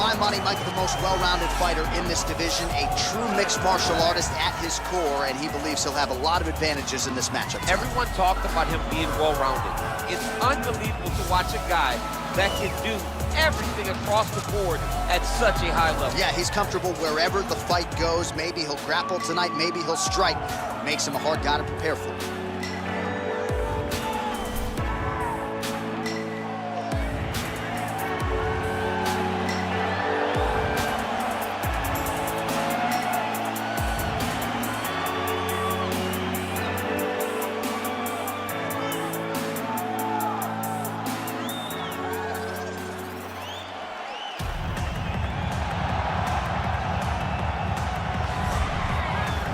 my money, might be the most well-rounded fighter in this division, a true mixed martial artist at his core, and he believes he'll have a lot of advantages in this matchup. Everyone talked about him being well-rounded. It's unbelievable to watch a guy that can do everything across the board at such a high level. Yeah, he's comfortable wherever the fight goes. Maybe he'll grapple tonight, maybe he'll strike. Makes him a hard guy to prepare for.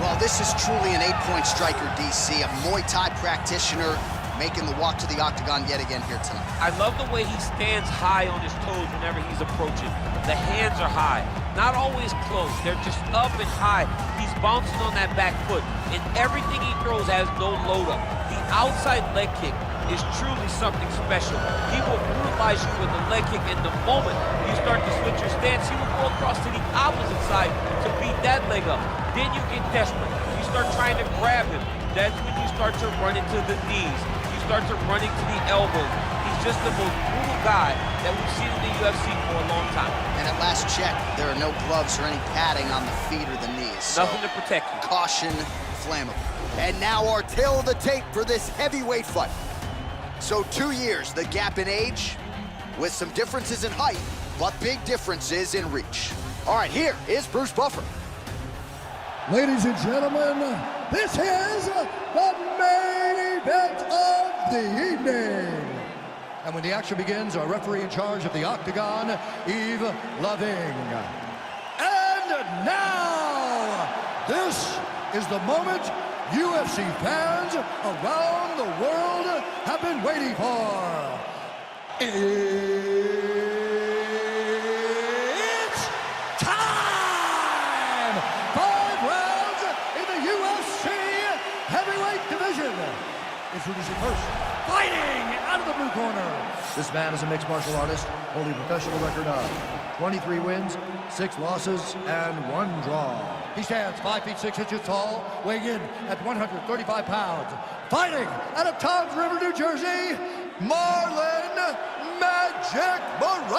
Well, this is truly an 8-point striker, DC, a Muay Thai practitioner making the walk to the octagon yet again here tonight. I love the way he stands high on his toes whenever he's approaching. The hands are high, not always close. They're just up and high. He's bouncing on that back foot, and everything he throws has no load up. The outside leg kick is truly something special. He will brutalize you with the leg kick, and the moment you start to switch your stance, he will go across to the opposite side to beat that leg up. Then you get desperate. You start trying to grab him. That's when you start to run into the knees. You start to run into the elbows. He's just the most brutal guy that we've seen in the UFC for a long time. And at last check, there are no gloves or any padding on the feet or the knees. So nothing to protect you. Caution, flammable. And now our tail of the tape for this heavyweight fight. So 2 years, the gap in age, with some differences in height, but big differences in reach. All right, here is Bruce Buffer. Ladies and gentlemen, this is the main event of the evening. And when the action begins, our referee in charge of the octagon, Yves Loving. And now, this is the moment UFC fans around the world have been waiting for. It's time! 5 rounds in the UFC heavyweight division. Introducing first, fighting out of the blue corner. This man is a mixed martial artist, holding a professional record of 23 wins, 6 losses, and 1 draw. He stands 5 feet 6 inches tall, weighing in at 135 pounds. Fighting out of Toms River, New Jersey, Marlon Magic Moraes.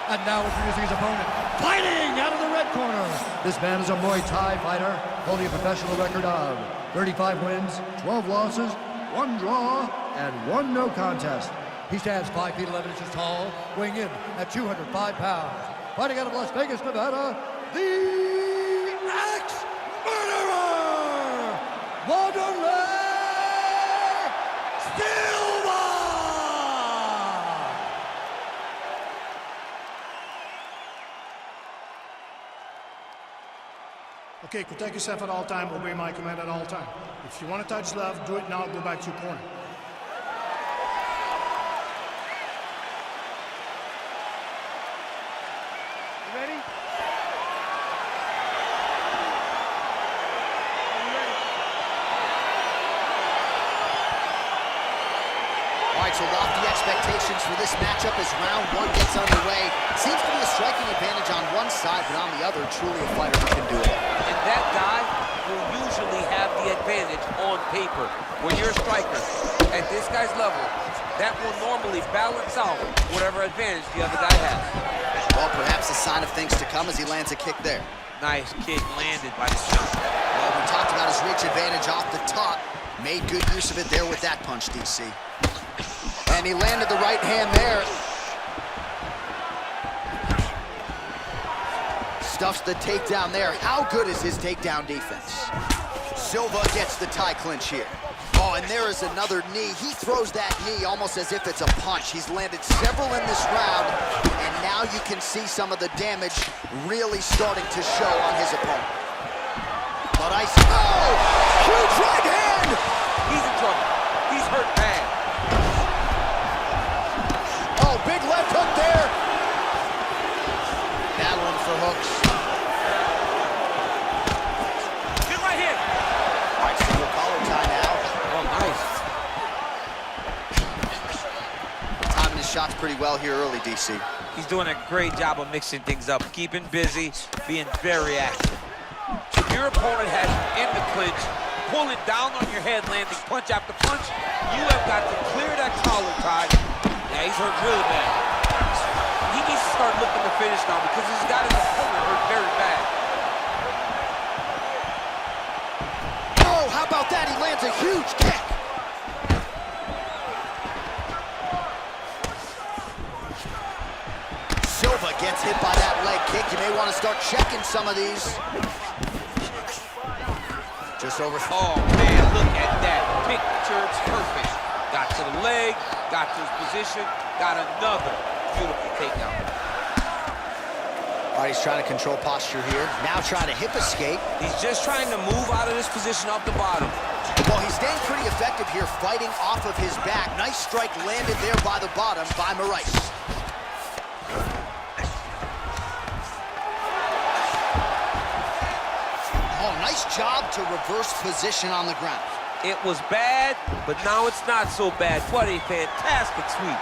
And now introducing his opponent, fighting out of the red corner. This man is a Muay Thai fighter, holding a professional record of 35 wins, 12 losses, 1 draw, and 1 no contest. He stands 5 feet 11 inches tall, weighing in at 205 pounds. Fighting out of Las Vegas, Nevada, the ex-murderer, Wanderlei Silva! Okay, protect yourself at all time, obey my command at all time. If you want to touch left, do it now, go back to your corner. So lofty expectations for this matchup as round 1 gets underway. Seems to be a striking advantage on one side, but on the other, truly a fighter who can do it. And that guy will usually have the advantage on paper. When you're a striker at this guy's level, that will normally balance out whatever advantage the other guy has. Well, perhaps a sign of things to come as he lands a kick there. Nice kick landed by the shot. Well, we talked about his reach advantage off the top. Made good use of it there with that punch, DC. And he landed the right hand there. Stuffs the takedown there. How good is his takedown defense? Silva gets the tie clinch here. Oh, and there is another knee. He throws that knee almost as if it's a punch. He's landed several in this round, and now you can see some of the damage really starting to show on his opponent. But oh! Huge right hand! He's in trouble. He's hurt bad. Oh, big left hook there. Battling for hooks. Good right hand. All right, single collar tie now. Oh, nice. Timing his shots pretty well here early, DC. He's doing a great job of mixing things up, keeping busy, being very active. If your opponent has you in the clinch, pulling down on your head, landing punch after punch, you have got to clear that collar tie. Yeah, he's hurt really bad. He needs to start looking to finish now because he's got his opponent hurt very bad. Oh, how about that? He lands a huge kick. Silva gets hit by that leg kick. You may want to start checking some of these. Just over. Oh, man, look at that. Picture perfect. Got to the leg, got to his position, got another beautiful takedown. All right, he's trying to control posture here. Now trying to hip escape. He's just trying to move out of this position off the bottom. Well, he's staying pretty effective here, fighting off of his back. Nice strike landed there by the bottom by Moraes. Nice job to reverse position on the ground. It was bad, but now it's not so bad. What a fantastic sweep.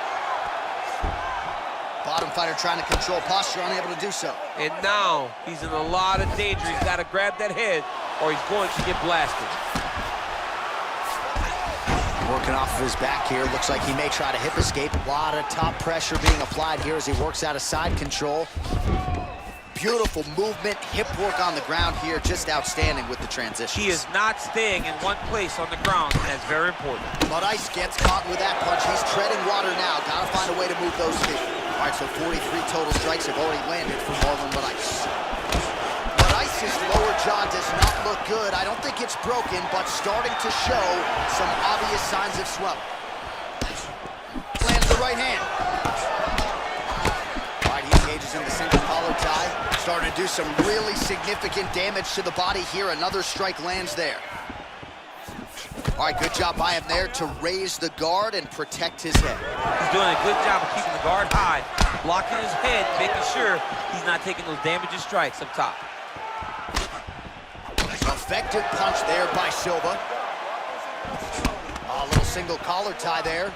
Bottom fighter trying to control posture, unable to do so. And now he's in a lot of danger. He's got to grab that head or he's going to get blasted. Working off of his back here. Looks like he may try to hip escape. A lot of top pressure being applied here as he works out of side control. Beautiful movement, hip work on the ground here, just outstanding with the transition. He is not staying in one place on the ground, and that's very important. Moraes gets caught with that punch. He's treading water now. Got to find a way to move those feet. All right, so 43 total strikes have already landed for Marlon Moraes. Moraes' lower jaw does not look good. I don't think it's broken, but starting to show some obvious signs of swelling. Lands the right hand. All right, he engages in the single collar tie. Starting to do some really significant damage to the body here. Another strike lands there. All right, good job by him there to raise the guard and protect his head. He's doing a good job of keeping the guard high, blocking his head, making sure he's not taking those damaging strikes up top. Effective punch there by Silva. A little single collar tie there.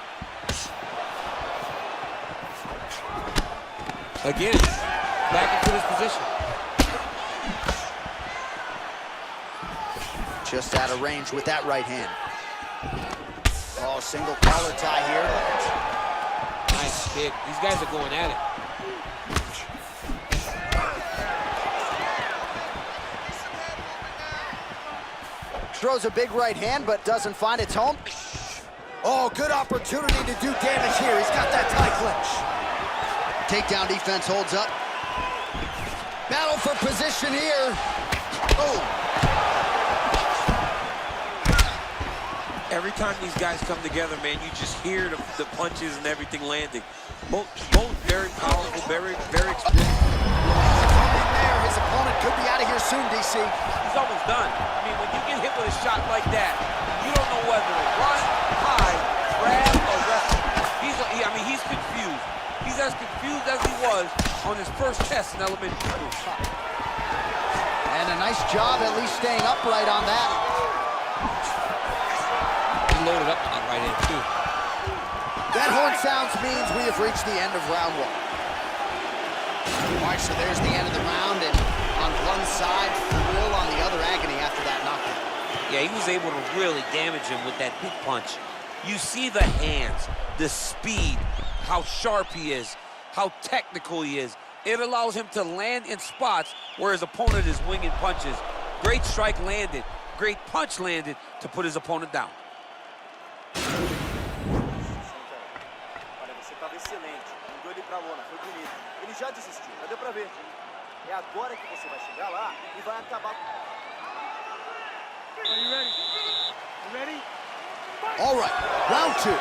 Again, back into this position. Just out of range with that right hand. Oh, single collar tie here. Nice kick. These guys are going at it. Throws a big right hand, but doesn't find its home. Oh, good opportunity to do damage here. He's got that tie clinch. Takedown defense holds up. Battle for position here. Oh. Every time these guys come together, man, you just hear the punches and everything landing. Both very powerful, very experienced. There, his opponent could be out of here soon, DC. He's almost done. I mean, when you get hit with a shot like that, you don't know whether to run, hide, grab, or wrestle. He's confused. He's as confused as he was on his first test in elementary school. And a nice job at least staying upright on that. He loaded up on that right hand, too. That horn sounds means we have reached the end of round one. All right, so there's the end of the round, and on one side, thrill, on the other, agony after that knockdown. Yeah, he was able to really damage him with that big punch. You see the hands, the speed, how sharp he is, how technical he is. It allows him to land in spots where his opponent is winging punches. Great strike landed, great punch landed to put his opponent down. Olha, você estava excelente. Mandou ele pra lona, foi bonito. Ele já desistiu, já deu pra ver. É agora que você vai chegar lá e vai acabar. Are you ready? You ready? All right, round two.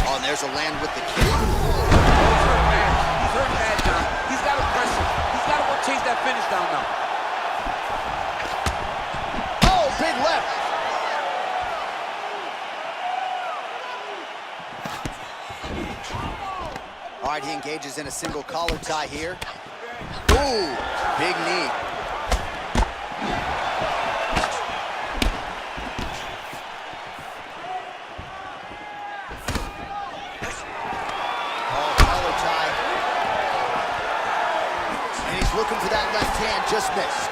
Oh, and there's a land with the kick. He's hurt bad now. He's got to press him. He's got to go chase that finish down now. Oh, big left. All right, he engages in a single collar tie here. Ooh, big knee. looking for that left hand, just missed.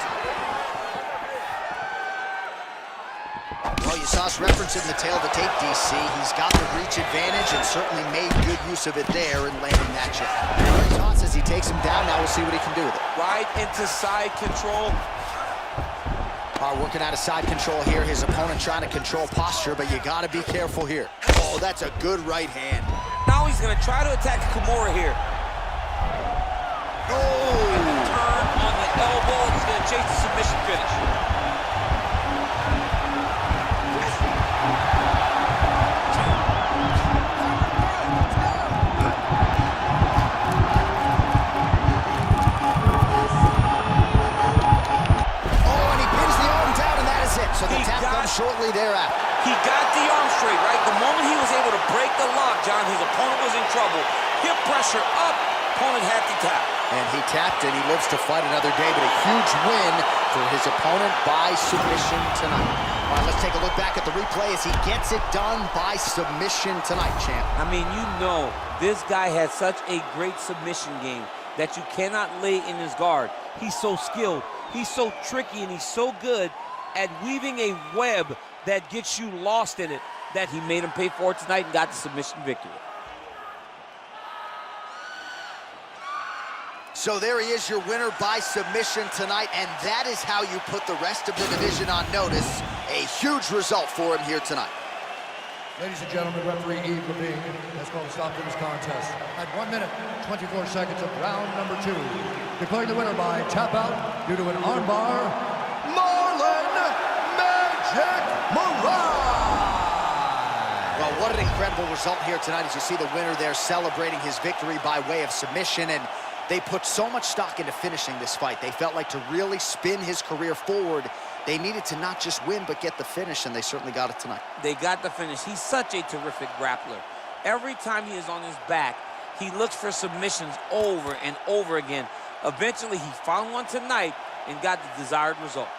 Well, you saw us referencing the tail of the tape, DC. He's got the reach advantage and certainly made good use of it there in landing that jab. He taunts as he takes him down. Now we'll see what he can do with it. Right into side control. Working out of side control here. His opponent trying to control posture, but you got to be careful here. Oh, that's a good right hand. Now he's going to try to attack Kimura here. Oh! Turn on the elbow. He's going to chase the submission finish. So the tap comes shortly thereafter. He got the arm straight, right? The moment he was able to break the lock, John, his opponent was in trouble. Hip pressure up, opponent had to tap. And he tapped, and he lives to fight another day, but a huge win for his opponent by submission tonight. All right, let's take a look back at the replay as he gets it done by submission tonight, champ. I mean, you know, this guy has such a great submission game that you cannot lay in his guard. He's so skilled, he's so tricky, and he's so good at weaving a web that gets you lost in it, that he made him pay for it tonight and got the submission victory. So there he is, your winner by submission tonight, and that is how you put the rest of the division on notice. A huge result for him here tonight. Ladies and gentlemen, referee Yves Levine has called a stop to this contest at 1 minute, 24 seconds of round number 2. Declaring the winner by tap out due to an armbar, Marlon Moraes! Well, what an incredible result here tonight as you see the winner there celebrating his victory by way of submission, and they put so much stock into finishing this fight. They felt like to really spin his career forward, they needed to not just win but get the finish, and they certainly got it tonight. They got the finish. He's such a terrific grappler. Every time he is on his back, he looks for submissions over and over again. Eventually, he found one tonight and got the desired result.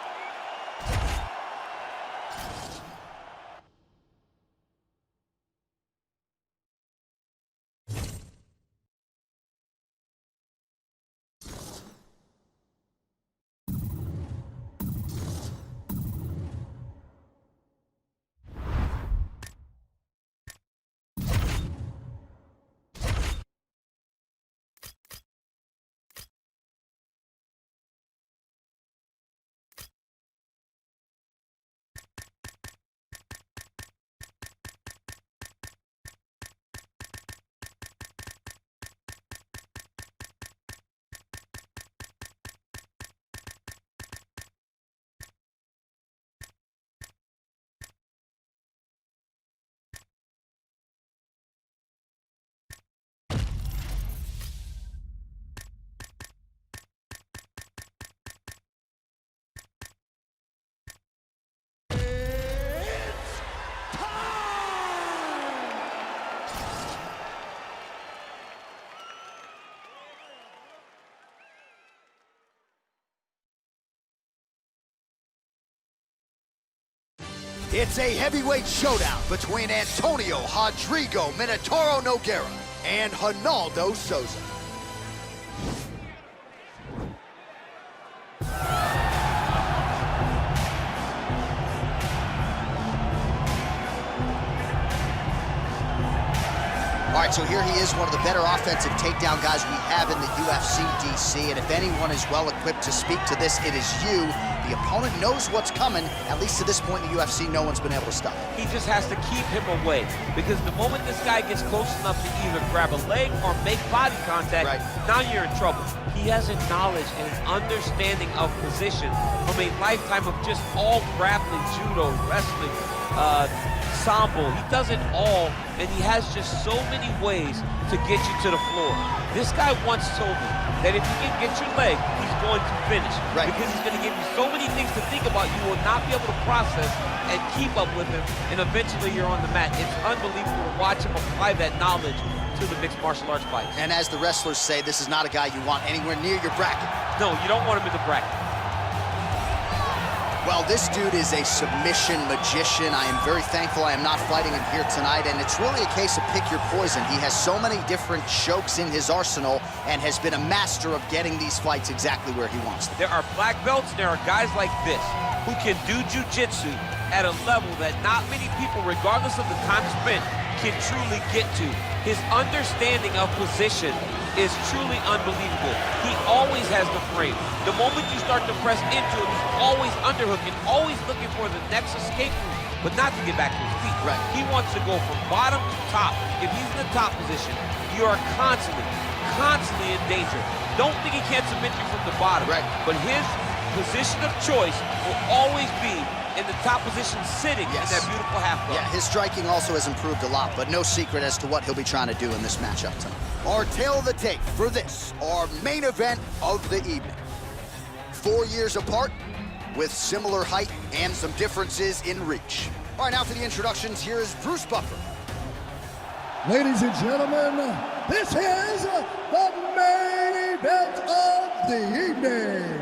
It's a heavyweight showdown between Antonio Rodrigo Minotauro Nogueira and Ronaldo Souza. All right, so here he is, one of the better offensive takedown guys we have in the UFC, DC, and if anyone is well-equipped to speak to this, it is you. The opponent knows what's coming. At least to this point in the UFC, no one's been able to stop him. He just has to keep him away, because the moment this guy gets close enough to either grab a leg or make body contact, now you're in trouble. He has a knowledge and an understanding of position from a lifetime of just all grappling, judo, wrestling, sambo. He does it all, and he has just so many ways to get you to the floor. This guy once told me that if you can get your leg, he's going to finish. Because he's going to give you so many things to think about, you will not be able to process and keep up with him, and eventually you're on the mat. It's unbelievable to watch him apply that knowledge to the mixed martial arts fight. And as the wrestlers say, this is not a guy you want anywhere near your bracket. No, you don't want him in the bracket. Well, this dude is a submission magician. I am very thankful I am not fighting him here tonight, and it's really a case of pick your poison. He has so many different chokes in his arsenal and has been a master of getting these fights exactly where he wants them. There are black belts, there are guys like this who can do jiu-jitsu at a level that not many people, regardless of the time spent, can truly get to. His understanding of position is truly unbelievable. He always has the frame. The moment you start to press into him, he's always underhooking, always looking for the next escape route, but not to get back to his feet. Right. He wants to go from bottom to top. If he's in the top position, you are constantly in danger. Don't think he can't submit you from the bottom. Right. But his position of choice will always be in the top position, sitting in that beautiful half guard. Yeah, his striking also has improved a lot, but no secret as to what he'll be trying to do in this matchup tonight. Our tail of the tape for this, our main event of the evening. 4 years apart, with similar height and some differences in reach. All right, now for the introductions, here is Bruce Buffer. Ladies and gentlemen, this is the main event of the evening.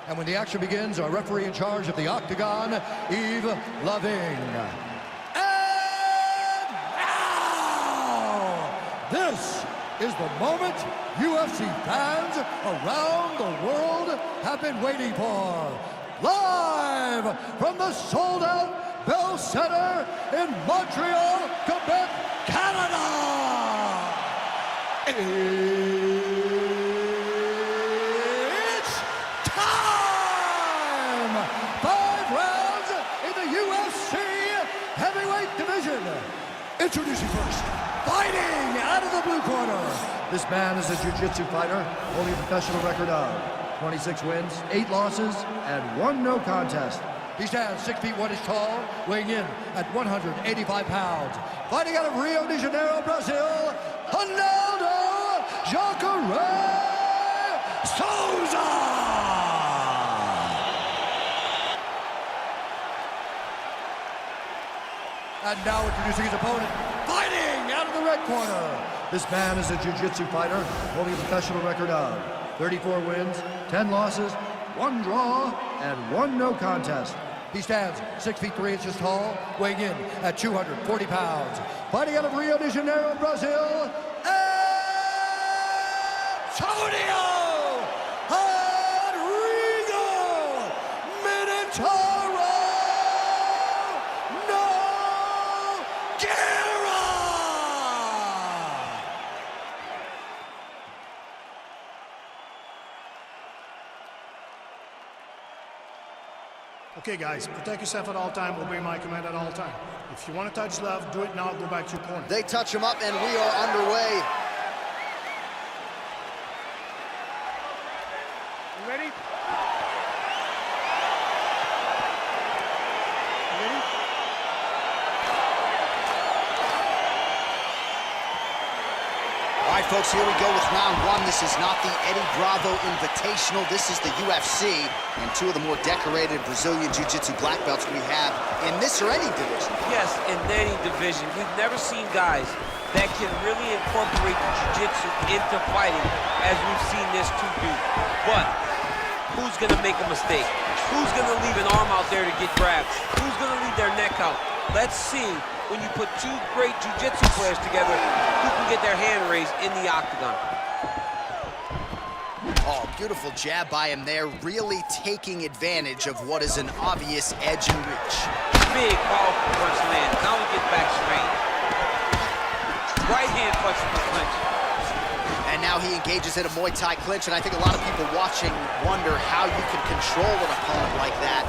And when the action begins, our referee in charge of the Octagon, Yves Loving. And now, this is the moment UFC fans around the world have been waiting for. Live from the sold-out Bell Center in Montreal, Quebec, Canada. It's time! 5 rounds in the UFC heavyweight division. Introducing first, fighting out of the blue corner. This man is a jiu-jitsu fighter, holding a professional record of 26 wins, 8 losses, and 1 no contest. He stands 6 feet 1 inch tall, weighing in at 185 pounds. Fighting out of Rio de Janeiro, Brazil, Ronaldo Jacare Souza. And now introducing his opponent, fighting out of the red corner. This man is a jiu-jitsu fighter, holding a professional record of 34 wins, 10 losses, 1 draw, and 1 no contest. He stands 6 feet 3 inches tall, weighing in at 240 pounds. Fighting out of Rio de Janeiro, Brazil, Antonio Rodrigo Minotauro Nogueira. Okay, guys, protect yourself at all time. Obey my command at all time. If you want to touch love, do it now. Go back to your corner. They touch him up, and we are underway. You ready? All right, folks, here we go with round 1. This is not the Eddie Bravo Invitational. This is the UFC, and 2 of the more decorated Brazilian Jiu-Jitsu black belts we have in this or any division. Yes, in any division. We've never seen guys that can really incorporate jiu-jitsu into fighting as we've seen this two do. But who's going to make a mistake? Who's going to leave an arm out there to get grabbed? Who's going to leave their neck out? Let's see, when you put 2 great jiu-jitsu players together, who can get their hand raised in the octagon. Oh, beautiful jab by him there, really taking advantage of what is an obvious edge and reach. Big, powerful punch lands. Now we get back straight. Right hand punch from the clinch. And now he engages in a Muay Thai clinch, and I think a lot of people watching wonder how you can control an opponent like that.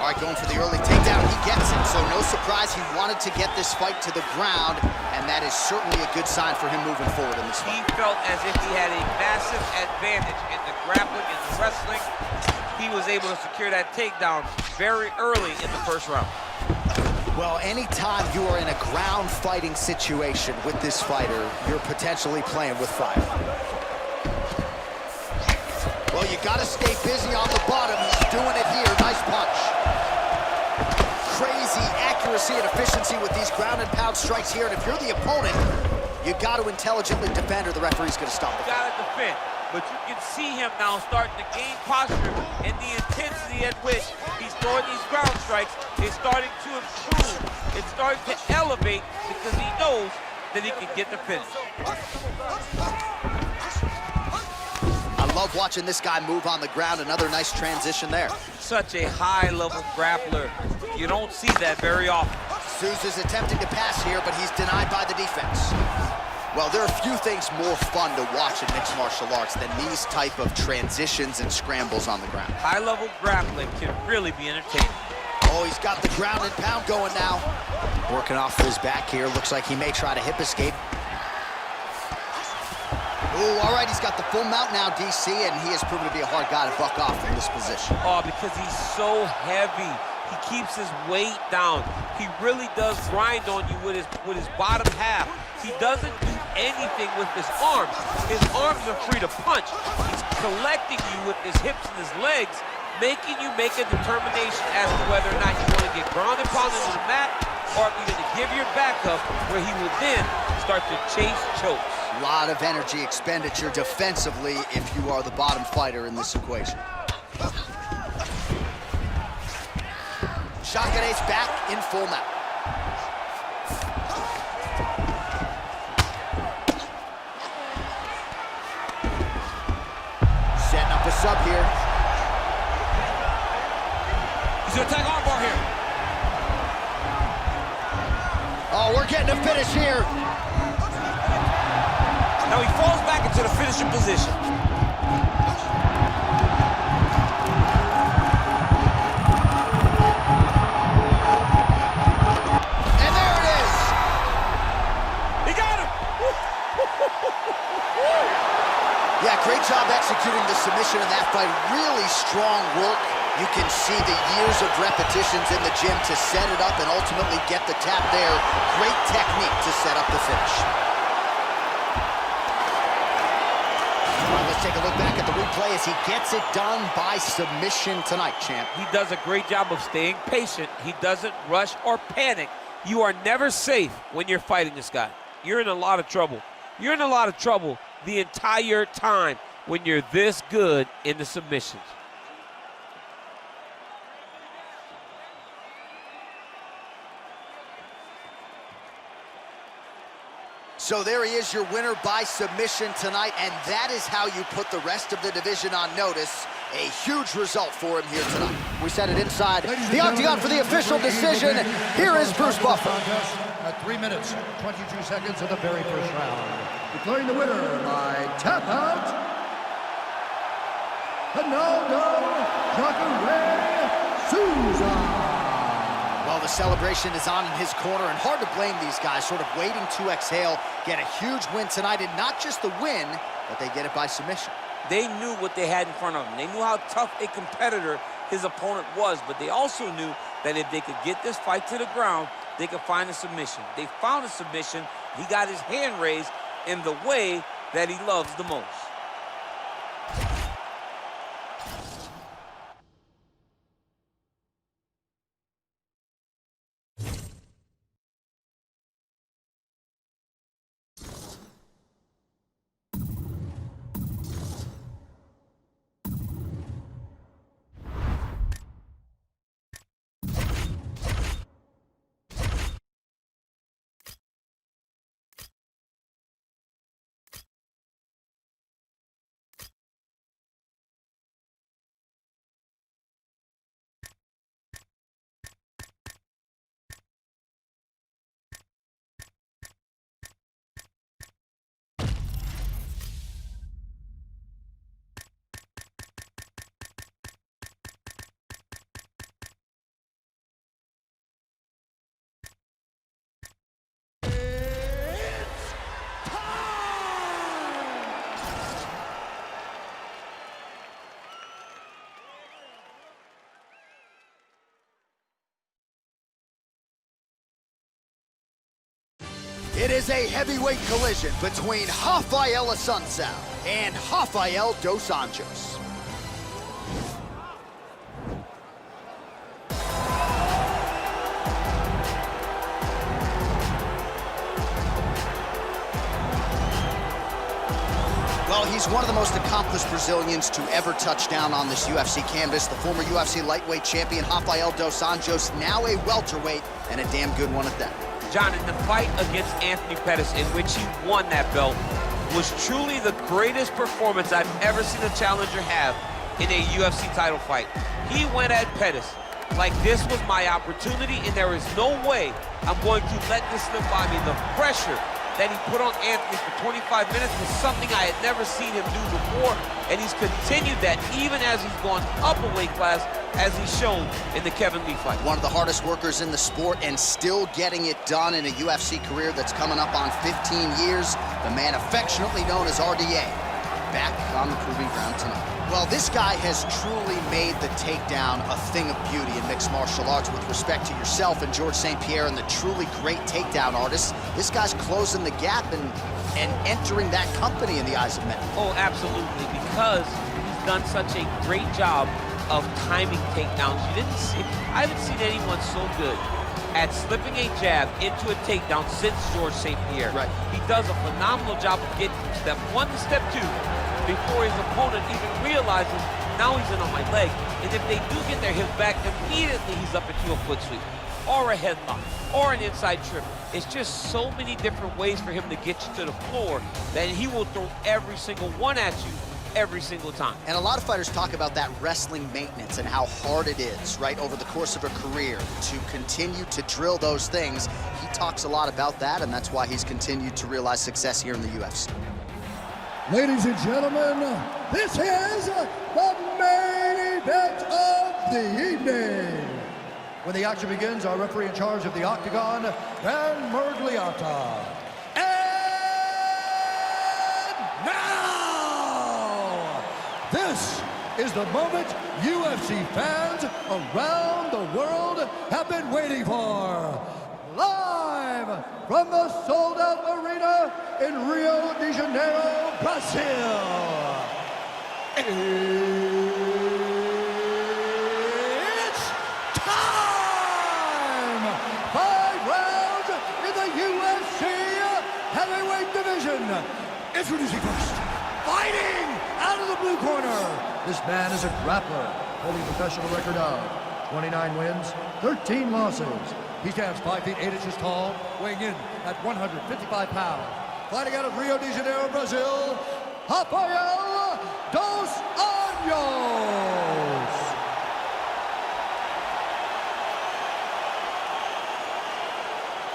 All right, going for the early takedown, he gets it. So no surprise, he wanted to get this fight to the ground, and that is certainly a good sign for him moving forward in this fight. He felt as if he had a massive advantage in the grappling and the wrestling. He was able to secure that takedown very early in the first round. Well, anytime you are in a ground fighting situation with this fighter, you're potentially playing with fire. Well, you gotta stay busy on the bottom. He's doing it here. Nice punch. Crazy accuracy and efficiency with these ground and pound strikes here. And if you're the opponent, you got to intelligently defend or the referee's gonna stop it. You gotta defend. but you can see him now starting to gain posture, and the intensity at which he's throwing these ground strikes is starting to improve. It's starting to elevate because he knows that he can get the finish. I love watching this guy move on the ground. Another nice transition there. Such a high-level grappler. You don't see that very often. Souza's attempting to pass here, but he's denied by the defense. Well, there are few things more fun to watch in mixed martial arts than these type of transitions and scrambles on the ground. High-level grappling can really be entertaining. Oh, he's got the ground and pound going now. Working off his back here. Looks like he may try to hip escape. Ooh, all right, he's got the full mount now, DC, and he has proven to be a hard guy to buck off from this position. Oh, because he's so heavy. He keeps his weight down. He really does grind on you with his bottom half. He doesn't do anything with his arms. His arms are free to punch. He's collecting you with his hips and his legs, making you make a determination as to whether or not you want to get ground and pounded to the mat, or if you're going to give your back up, where he will then start to chase chokes. A lot of energy expenditure defensively if you are the bottom fighter in this equation. Jacare's back in full mount. Setting up a sub here. He's going to attack armbar here. Oh, we're getting a finish here. Now he falls back into the finishing position. And there it is. He got him. Yeah, great job executing the submission in that fight. Really strong work. You can see the years of repetitions in the gym to set it up and ultimately get the tap there. Great technique to set up the finish. All right, let's take a look back at the replay as he gets it done by submission tonight, champ. He does a great job of staying patient. He doesn't rush or panic. You are never safe when you're fighting this guy. You're in a lot of trouble. You're in a lot of trouble the entire time when you're this good in the submissions. So there he is, your winner by submission tonight, and that is how you put the rest of the division on notice. A huge result for him here tonight. We set it inside the octagon for the official decision. Here is Bruce Buffer. At 3 minutes, 22 seconds of the very first round. Declaring the winner by tap out, Jacare Souza. Well, the celebration is on in his corner, and hard to blame these guys, sort of waiting to exhale, get a huge win tonight, and not just the win, but they get it by submission. They knew what they had in front of them. They knew how tough a competitor his opponent was, but they also knew that if they could get this fight to the ground, they could find a submission. They found a submission. He got his hand raised in the way that he loves the most. It is a heavyweight collision between Raphael Assuncao and Rafael dos Anjos. Well, he's one of the most accomplished Brazilians to ever touch down on this UFC canvas. The former UFC lightweight champion, Raphael dos Anjos, now a welterweight, and a damn good one at that. John, in the fight against Anthony Pettis, in which he won that belt, was truly the greatest performance I've ever seen a challenger have in a UFC title fight. He went at Pettis like this was my opportunity, and there is no way I'm going to let this slip by me. The pressure that he put on Anthony for 25 minutes was something I had never seen him do before, and he's continued that even as he's gone up a weight class, as he's shown in the Kevin Lee fight. One of the hardest workers in the sport and still getting it done in a UFC career that's coming up on 15 years. The man affectionately known as RDA, back on the proving ground tonight. Well, this guy has truly made the takedown a thing of beauty in mixed martial arts. With respect to yourself and George St. Pierre and the truly great takedown artists, this guy's closing the gap and entering that company in the eyes of many. Oh, absolutely, because he's done such a great job of timing takedowns. I haven't seen anyone so good at slipping a jab into a takedown since George St. Pierre. Right. He does a phenomenal job of getting from step 1 to step 2 before his opponent even realizes now he's in on my leg. And if they do get their hips back, immediately he's up into a foot sweep or a headlock or an inside trip. It's just so many different ways for him to get you to the floor that he will throw every single one at you every single time. And a lot of fighters talk about that wrestling maintenance and how hard it is, right, over the course of a career to continue to drill those things. He talks a lot about that, and that's why he's continued to realize success here in the UFC. Ladies and gentlemen, this is the main event of the evening. When the action begins, our referee in charge of the Octagon, Dan Mergliata. And now, this is the moment UFC fans around the world have been waiting for. Live from the sold-out arena in Rio de Janeiro, Brazil. It's time! 5 rounds in the UFC heavyweight division. Introducing first, fighting out of the blue corner. This man is a grappler, holding a professional record of 29 wins, 13 losses. He stands 5 feet 8 inches tall, weighing in at 155 pounds. Fighting out of Rio de Janeiro, Brazil, Raphael dos Anjos.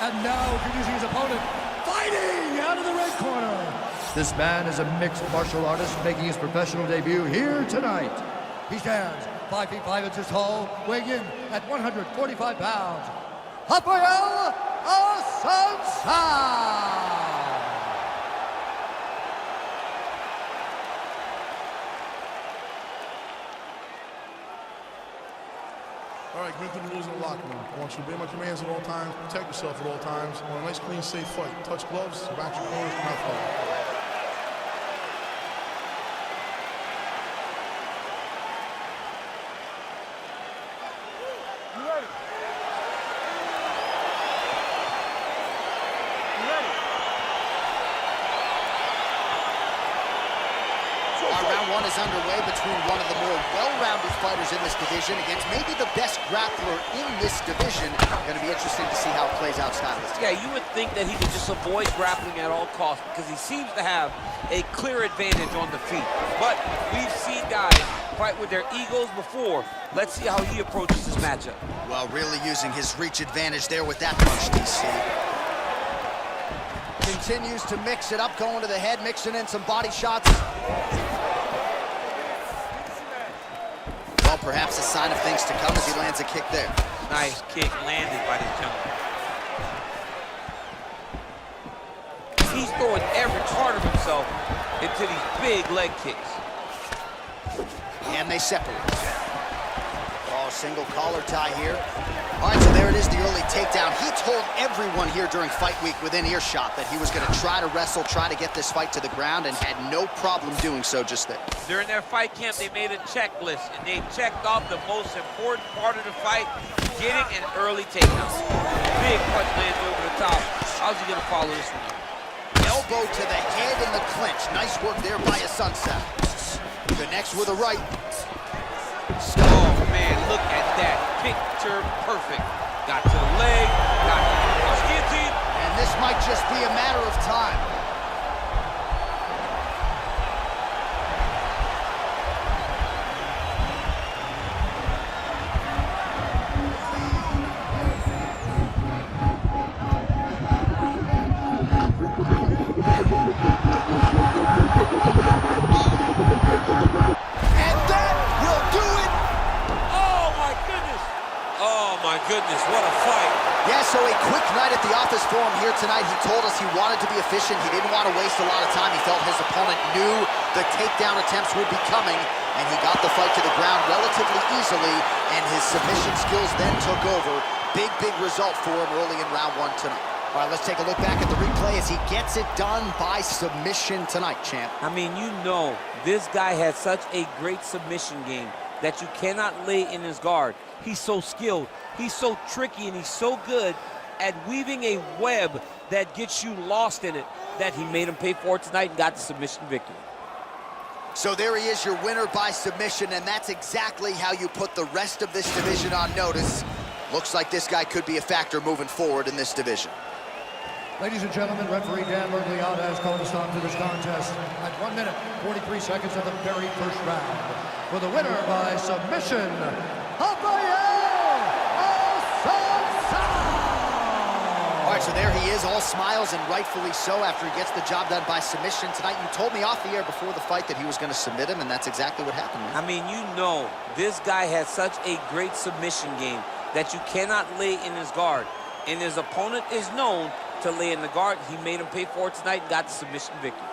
And now introducing his opponent, fighting out of the red corner. This man is a mixed martial artist making his professional debut here tonight. He stands 5 feet 5 inches tall, weighing in at 145 pounds. Raphael Assuncao. All right, get through the rules in the locker room. I want you to obey my commands at all times, protect yourself at all times. I want a nice, clean, safe fight. Touch gloves, back your corners, do not fight. Round 1 is underway between one of the more well-rounded fighters in this division against maybe the best grappler in this division. Going to be interesting to see how it plays out stylistically. Yeah, you would think that he would just avoid grappling at all costs because he seems to have a clear advantage on the feet. But we've seen guys fight with their egos before. Let's see how he approaches this matchup. Well, really using his reach advantage there with that punch, DC. Continues to mix it up, going to the head, mixing in some body shots. Well, perhaps a sign of things to come as he lands a kick there. Nice kick landed by this gentleman. He's throwing every part of himself into these big leg kicks. And they separate. Oh, single collar tie here. All right, so there it is, the early takedown. He told everyone here during fight week within earshot that he was going to try to wrestle, try to get this fight to the ground, and had no problem doing so just there. During their fight camp, they made a checklist, and they checked off the most important part of the fight, getting an early takedown. Big punch lands over the top. How's he going to follow this one up? elbow to the head in the clinch. Nice work there by Assuncao. Connects with a right. Oh, man, look at that. Picture perfect. Got to the leg, got to the guillotine. And this might just be a matter of time. Goodness, what a fight. Yeah, so a quick night at the office for him here tonight. He told us he wanted to be efficient. He didn't want to waste a lot of time. He felt his opponent knew the takedown attempts would be coming, and he got the fight to the ground relatively easily, and his submission skills then took over. Big result for him early in round one tonight. All right, let's take a look back at the replay as he gets it done by submission tonight, champ. I mean, you know, this guy has such a great submission game that you cannot lay in his guard. He's so skilled, he's so tricky, and he's so good at weaving a web that gets you lost in it that he made him pay for it tonight and got the submission victory. So there he is, your winner by submission, and that's exactly how you put the rest of this division on notice. Looks like this guy could be a factor moving forward in this division. Ladies and gentlemen, referee Dan Bergliata has called a stop to this contest at 1 minute, 43 seconds of the very first round. For the winner by submission, Raphael Assuncao! All right, so there he is, all smiles, and rightfully so after he gets the job done by submission tonight. You told me off the air before the fight that he was going to submit him, and that's exactly what happened, man. I mean, you know, this guy has such a great submission game that you cannot lay in his guard. And his opponent is known to lay in the guard. He made him pay for it tonight and got the submission victory.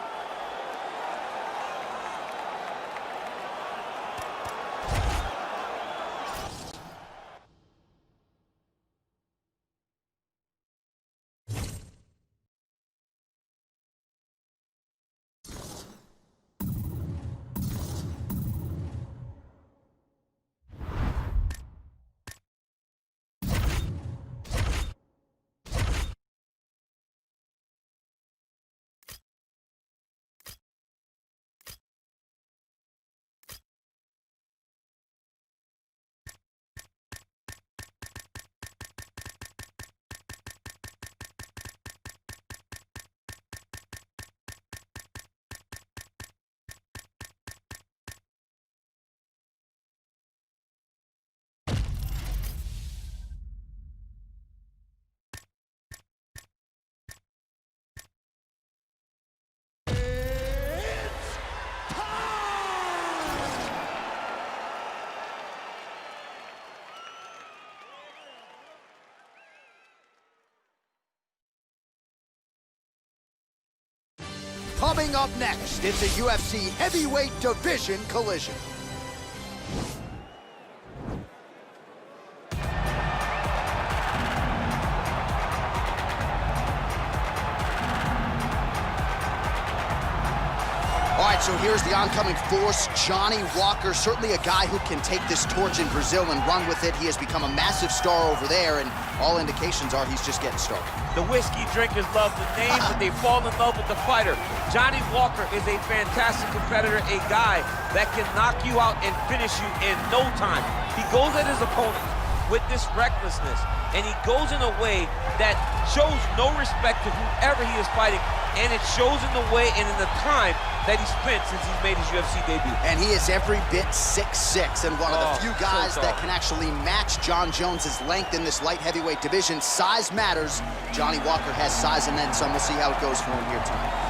Coming up next, it's a UFC heavyweight division collision. All right, so here's the oncoming force, Johnny Walker, certainly a guy who can take this torch in Brazil and run with it. He has become a massive star over there, and all indications are he's just getting started. The whiskey drinkers love the name, but they fall in love with the fighter. Johnny Walker is a fantastic competitor, a guy that can knock you out and finish you in no time. He goes at his opponent with this recklessness, and he goes in a way that shows no respect to whoever he is fighting, and it shows in the way and in the time that he spent since he's made his UFC debut. And he is every bit 6'6", and one of the few guys that can actually match John Jones's length in this light heavyweight division. Size matters. Johnny Walker has size and then some. We'll see how it goes for him here tonight.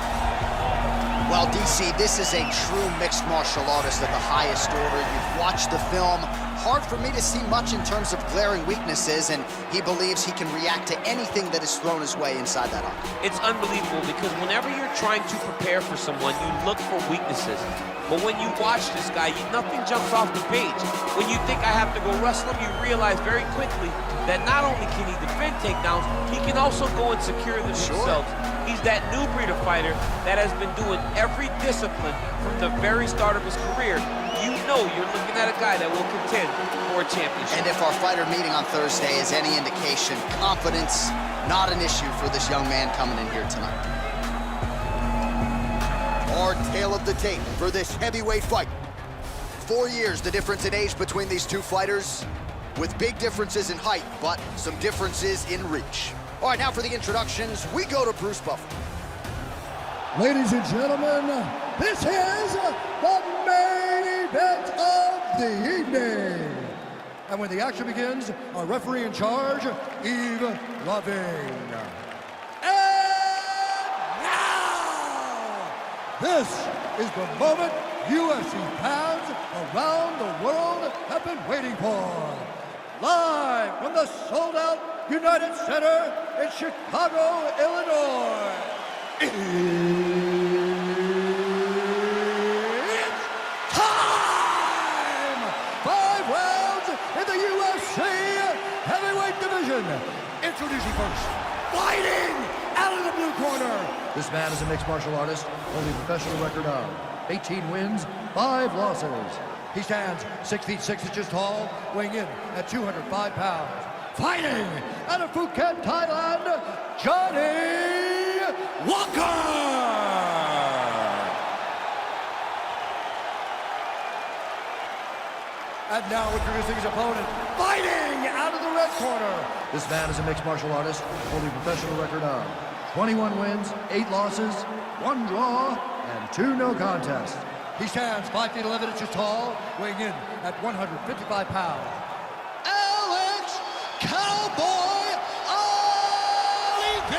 Well, DC, this is a true mixed martial artist at the highest order. You've watched the film. Hard for me to see much in terms of glaring weaknesses, and he believes he can react to anything that is thrown his way inside that octagon. It's unbelievable because whenever you're trying to prepare for someone, you look for weaknesses. But when you watch this guy, nothing jumps off the page. When you think I have to go wrestle him, you realize very quickly that not only can he defend takedowns, he can also go and secure them himself. He's that new breed of fighter that has been doing every discipline from the very start of his career. You know you're looking at a guy that will contend for a championship. And if our fighter meeting on Thursday is any indication, confidence, not an issue for this young man coming in here tonight. tale of the tape for this heavyweight fight. 4 years the difference in age between these two fighters, with big differences in height, but some differences in reach. All right, now for the introductions, we go to Bruce Buffer. Ladies and gentlemen, this is the main event of the evening. And when the action begins, our referee in charge, Yves Loving. And now, this is the moment UFC fans around the world have been waiting for. Live from the sold-out United Center in Chicago, Illinois. It's time! 5 rounds in the UFC heavyweight division. Introducing first, fighting out of the blue corner. This man is a mixed martial artist, holding a professional record of 18 wins, 5 losses. He stands 6 feet 6 inches tall, weighing in at 205 pounds. Fighting out of Phuket, Thailand, Johnny Walker! And now introducing his opponent, fighting out of the red corner. This man is a mixed martial artist, holding a professional record of 21 wins, 8 losses, 1 draw, and 2 no contests. He stands 5 feet 11 inches tall, weighing in at 155 pounds. Alex Cowboy Oliveira!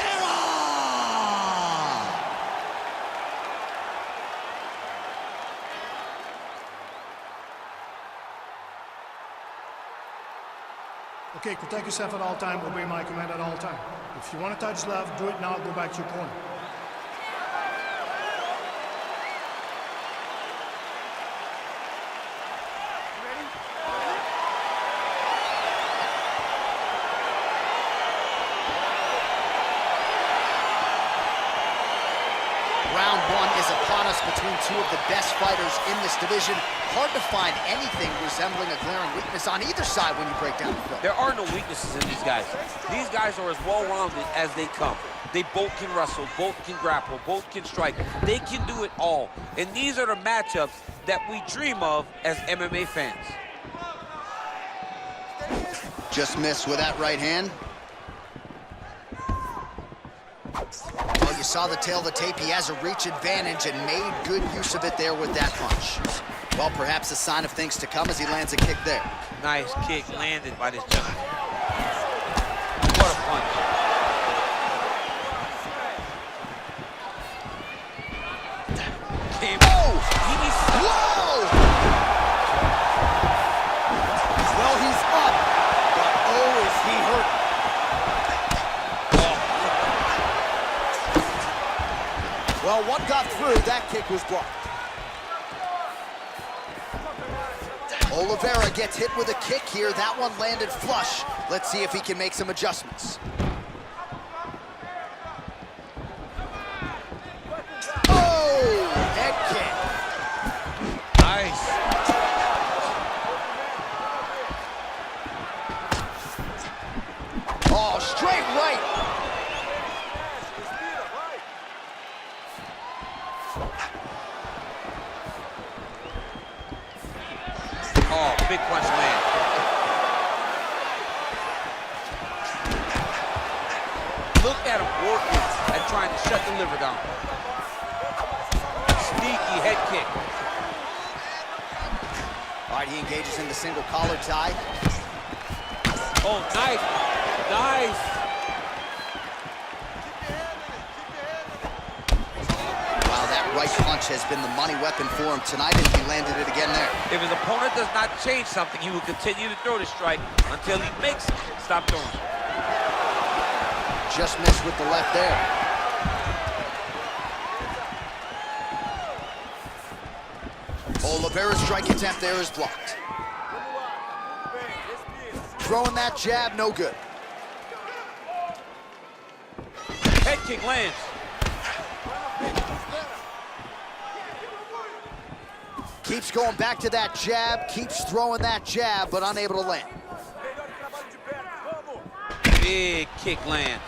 Okay, protect yourself at all time, obey my command at all time. If you want to touch left, do it now, go back to your corner. Round 1 is upon us between two of the best fighters in this division. Hard to find anything resembling a glaring weakness on either side when you break down the film. There are no weaknesses in these guys. These guys are as well-rounded as they come. They both can wrestle, both can grapple, both can strike. They can do it all. And these are the matchups that we dream of as MMA fans. Just missed with that right hand. Well, you saw the tail of the tape. He has a reach advantage and made good use of it there with that punch. Well, perhaps a sign of things to come as he lands a kick there. Nice kick landed by this gentleman. What a punch. Came. Oh! Whoa! Well, he's up, but oh, is he hurt. Well, one got through. That kick was blocked. Oliveira gets hit with a kick here. That one landed flush. Let's see if he can make some adjustments. Oh! Head kick. Nice. Oh, straight right. Oh, big punch land. Look at him working at trying to shut the liver down. Sneaky head kick. All right, he engages in the single collar tie. Oh, nice. Nice. Wow, that right punch has been the money weapon for him tonight, and he landed it again there. If his opponent does not change something, he will continue to throw the strike until he makes it stop throwing. Just missed with the left there. Oliveira's strike attempt there is blocked. Throwing that jab, no good. Head kick lands. Keeps going back to that jab, keeps throwing that jab, but unable to land. Big kick lands.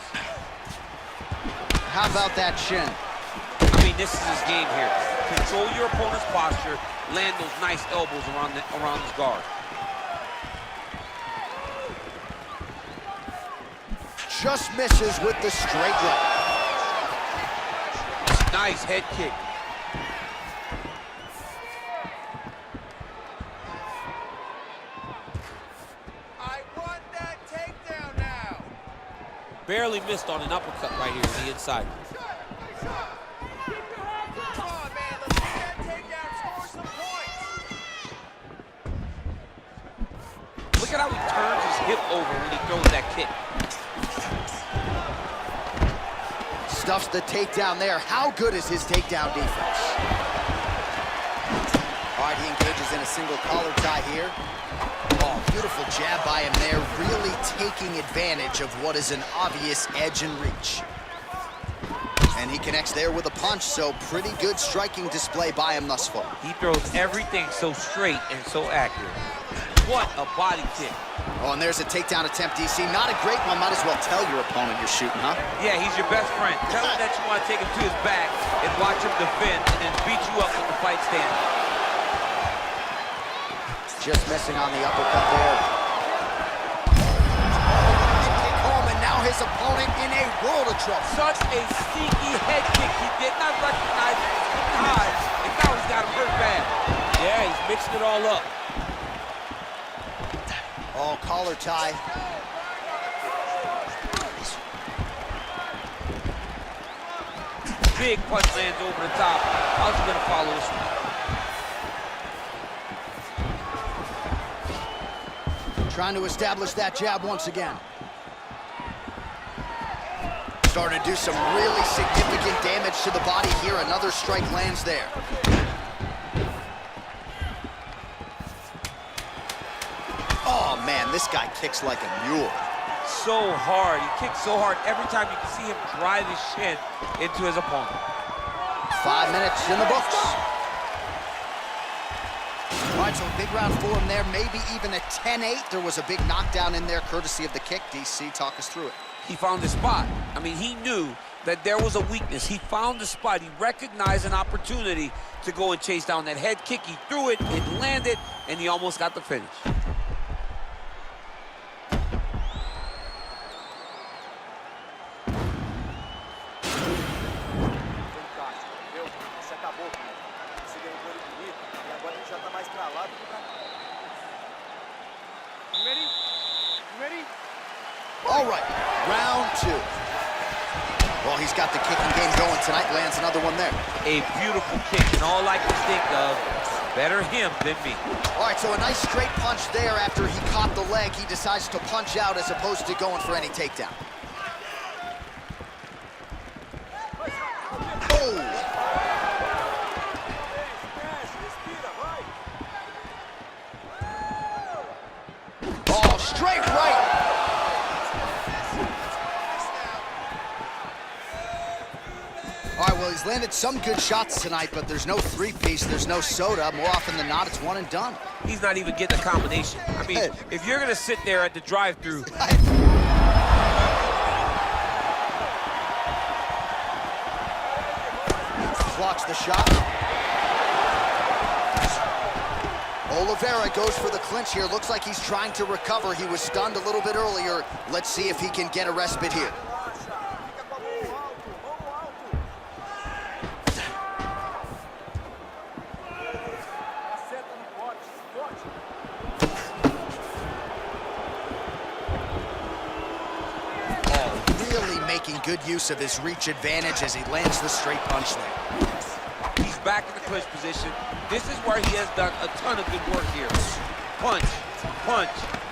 How about that shin? I mean, this is his game here. Control your opponent's posture, land those nice elbows around his guard. Just misses with the straight right. Nice head kick. I want that takedown now. Barely missed on an uppercut right here on the inside. Come on, man, let's get that takedown, score some points. Look at how he turns his hip over when he throws that kick. Stuffs the takedown there. How good is his takedown defense? All right, he engages in a single collar tie here. Oh, beautiful jab by him there, really taking advantage of what is an obvious edge and reach. And he connects there with a punch, so pretty good striking display by him thus far. He throws everything so straight and so accurate. What a body kick. Oh, and there's a takedown attempt, DC. Not a great one. Might as well tell your opponent you're shooting, huh? Yeah, he's your best friend. Tell him that you want to take him to his back and watch him defend and then beat you up when the fight stands. Just missing on the uppercut there. Kick home, and now his opponent in a world of trouble. Such a sneaky head kick. He did not recognize it was high, and now he's got him hurt bad. Yeah, he's mixing it all up. Oh, collar tie. Big punch lands over the top. How's he gonna follow this one? Trying to establish that jab once again. Starting to do some really significant damage to the body here. Another strike lands there. Oh, man, this guy kicks like a mule. So hard. He kicks so hard. Every time you can see him drive his shin into his opponent. 5 minutes in the books. All right, so a big round for him there. Maybe even a 10-8. There was a big knockdown in there, courtesy of the kick. DC, talk us through it. He found his spot. I mean, he knew that there was a weakness. He found the spot. He recognized an opportunity to go and chase down that head kick. He threw it, it landed, and he almost got the finish. All right, round two. Well, he's got the kicking game going tonight. Lands another one there. A beautiful kick, and all I can think of, better him than me. All right, so a nice straight punch there after he caught the leg. He decides to punch out as opposed to going for any takedown. Oh! Oh, straight right! All right, well, he's landed some good shots tonight, but there's no three-piece, there's no soda. More often than not, it's one and done. He's not even getting a combination. I mean, if you're going to sit there at the drive-thru. Blocks the shot. Oliveira goes for the clinch here. Looks like he's trying to recover. He was stunned a little bit earlier. Let's see if he can get a respite here. Making good use of his reach advantage as he lands the straight punch there. He's back in the clinch position. This is where he has done a ton of good work here. Punch, punch,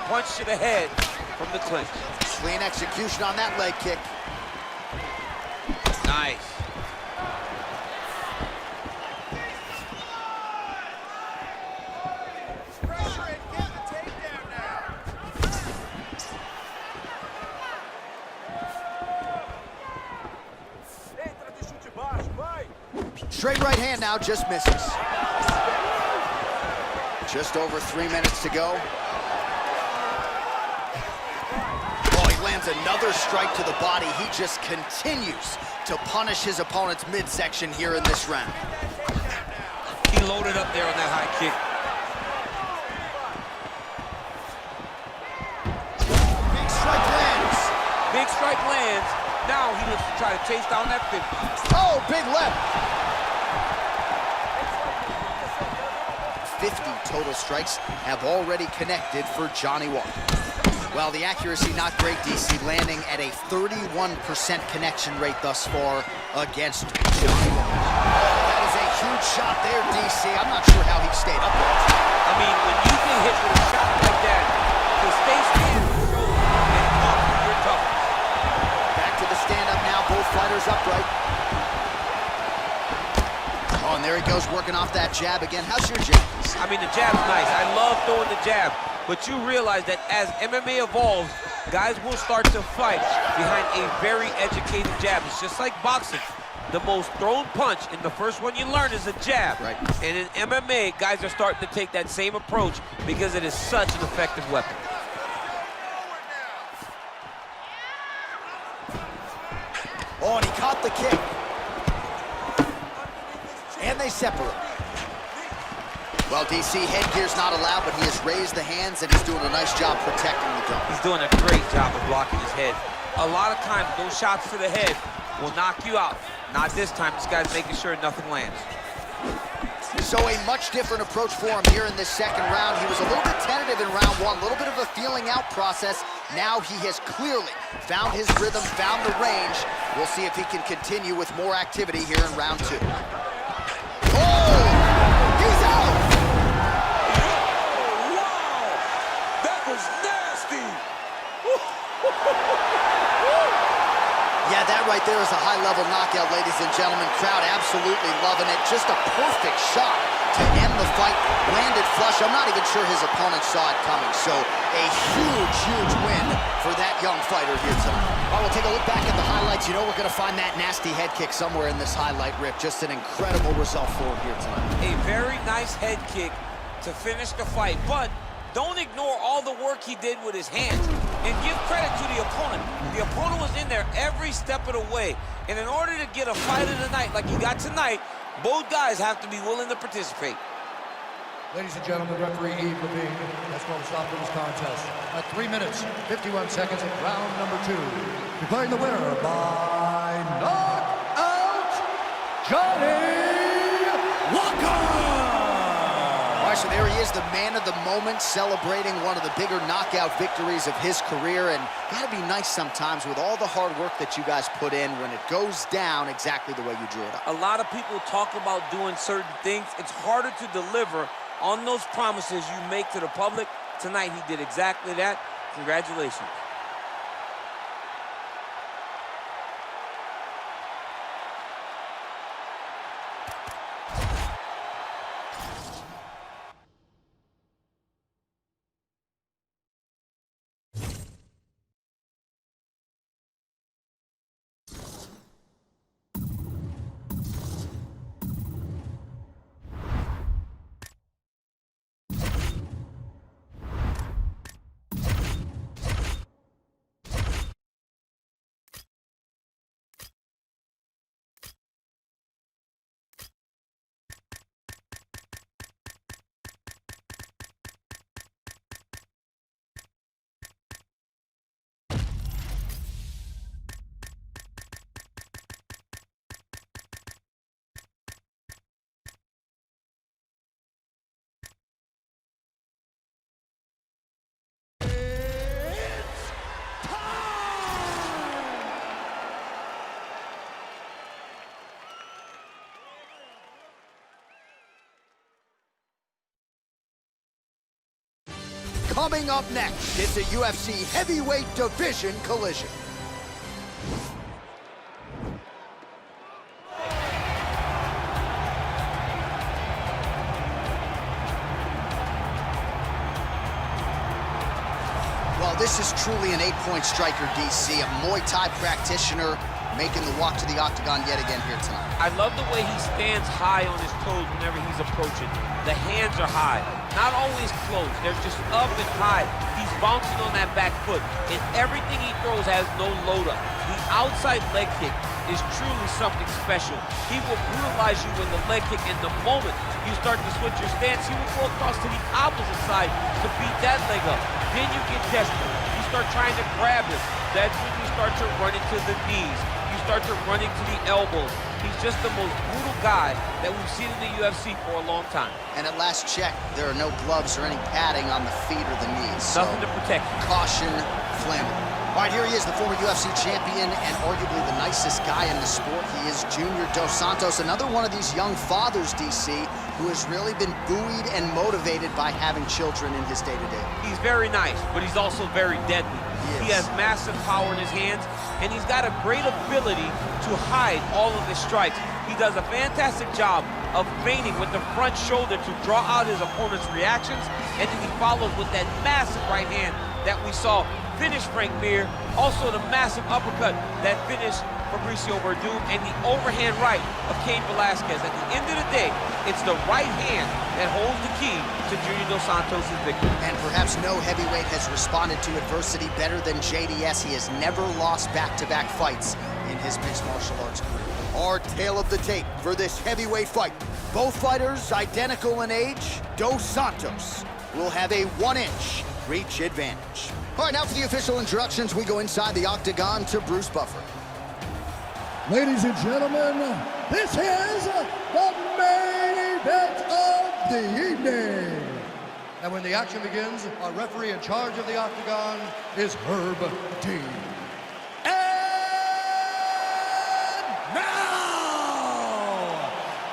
punch to the head from the clinch. Clean execution on that leg kick. Nice. Straight right hand now, just misses. Just over 3 minutes to go. Oh, he lands another strike to the body. He just continues to punish his opponent's midsection here in this round. He loaded up there on that high kick. Big strike lands. Big strike lands. Now he looks to try to chase down that 50. Oh, big left. 50 total strikes have already connected for Johnny Walker. Well, the accuracy not great, DC, landing at a 31% connection rate thus far against Johnny Walker. That is a huge shot there, DC. I'm not sure how he stayed up there. I mean, when you get hit with a shot like that, to stay standing and tough, you're tough. Back to the stand-up now, both fighters upright. Oh, and there he goes, working off that jab again. How's your jab? I mean, the jab's nice. I love throwing the jab. But you realize that as MMA evolves, guys will start to fight behind a very educated jab. It's just like boxing. The most thrown punch in the first one you learn is a jab. Right. And in MMA, guys are starting to take that same approach because it is such an effective weapon. Oh, and he caught the kick. And they separate. Well, DC, headgear's not allowed, but he has raised the hands, and he's doing a nice job protecting the dome. He's doing a great job of blocking his head. A lot of times, those shots to the head will knock you out. Not this time. This guy's making sure nothing lands. So a much different approach for him here in this second round. He was a little bit tentative in round one, a little bit of a feeling out process. Now he has clearly found his rhythm, found the range. We'll see if he can continue with more activity here in round two. Oh! He's out! Yeah, that right there is a high-level knockout, ladies and gentlemen. Crowd absolutely loving it. Just a perfect shot to end the fight. Landed flush. I'm not even sure his opponent saw it coming. So a huge, huge win for that young fighter here tonight. All right, we'll take a look back at the highlights. You know we're going to find that nasty head kick somewhere in this highlight rip. Just an incredible result for him here tonight. A very nice head kick to finish the fight, but don't ignore all the work he did with his hands. And give credit to the opponent. The opponent was in there every step of the way. And in order to get a fight of the night like you got tonight, both guys have to be willing to participate. Ladies and gentlemen, referee Yves Levine has called a stop to this contest at 3 minutes, 51 seconds of round number 2. Declaring the winner by knockout, Johnny Walker! All right, so there he is, the man of the moment, celebrating one of the bigger knockout victories of his career. And gotta be nice sometimes with all the hard work that you guys put in when it goes down exactly the way you drew it up. A lot of people talk about doing certain things. It's harder to deliver on those promises you make to the public. Tonight, he did exactly that. Congratulations. Coming up next, it's a UFC heavyweight division collision. Well, this is truly an 8-point striker, DC, a Muay Thai practitioner making the walk to the octagon yet again here tonight. I love the way he stands high on his toes whenever he's approaching. The hands are high. not always close. They're just up and high. He's bouncing on that back foot, and everything he throws has no load up. The outside leg kick is truly something special. He will brutalize you with the leg kick, and the moment you start to switch your stance, he will go across to the opposite side to beat that leg up. Then you get desperate. You start trying to grab him. That's when you start to run into the knees. You start to run into the elbows. He's just the most brutal guy that we've seen in the UFC for a long time. And at last check, there are no gloves or any padding on the feet or the knees. Nothing to protect you. Caution, flammable. All right, here he is, the former UFC champion and arguably the nicest guy in the sport. He is Junior Dos Santos, another one of these young fathers, DC, who has really been buoyed and motivated by having children in his day-to-day. He's very nice, but he's also very deadly. He has massive power in his hands, and he's got a great ability to hide all of his strikes. He does a fantastic job of feinting with the front shoulder to draw out his opponent's reactions, and then he follows with that massive right hand that we saw finish Frank Mir, also the massive uppercut that finished Fabricio Verdum, and the overhand right of Cain Velasquez. At the end of the day, it's the right hand that holds the key to Junior Dos Santos' victory. And perhaps no heavyweight has responded to adversity better than JDS. He has never lost back-to-back fights in his mixed martial arts career. Our tale of the tape for this heavyweight fight. Both fighters identical in age. Dos Santos will have a 1-inch reach advantage. All right, now for the official introductions, we go inside the octagon to Bruce Buffer. Ladies and gentlemen, this is the main event of the evening. And when the action begins, our referee in charge of the octagon is Herb Dean. And now,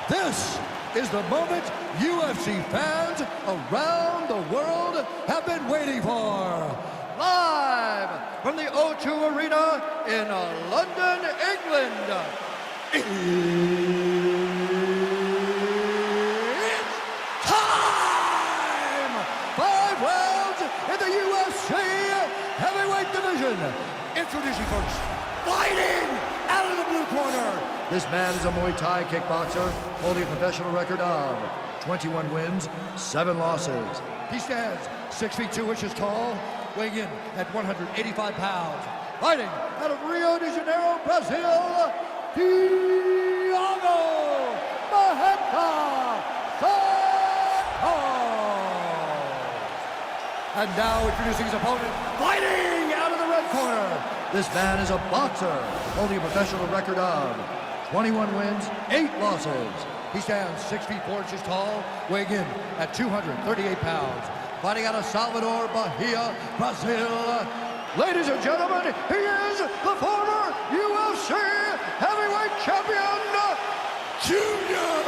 this is the moment UFC fans around the world have been waiting for. Live from the O2 Arena in London, England. It's time! 5 rounds in the UFC heavyweight division. Introducing first, fighting out of the blue corner. This man is a Muay Thai kickboxer holding a professional record of 21 wins, 7 losses. He stands 6 feet 2 inches tall, weighing in at 185 pounds. Fighting out of Rio de Janeiro, Brazil, Thiago Santos. And now introducing his opponent, fighting out of the red corner. This man is a boxer, holding a professional record of 21 wins, 8 losses. He stands 6 feet 4 inches tall, weighing in at 238 pounds. Fighting out of Salvador, Bahia, Brazil. Ladies and gentlemen, he is the former UFC heavyweight champion, Junior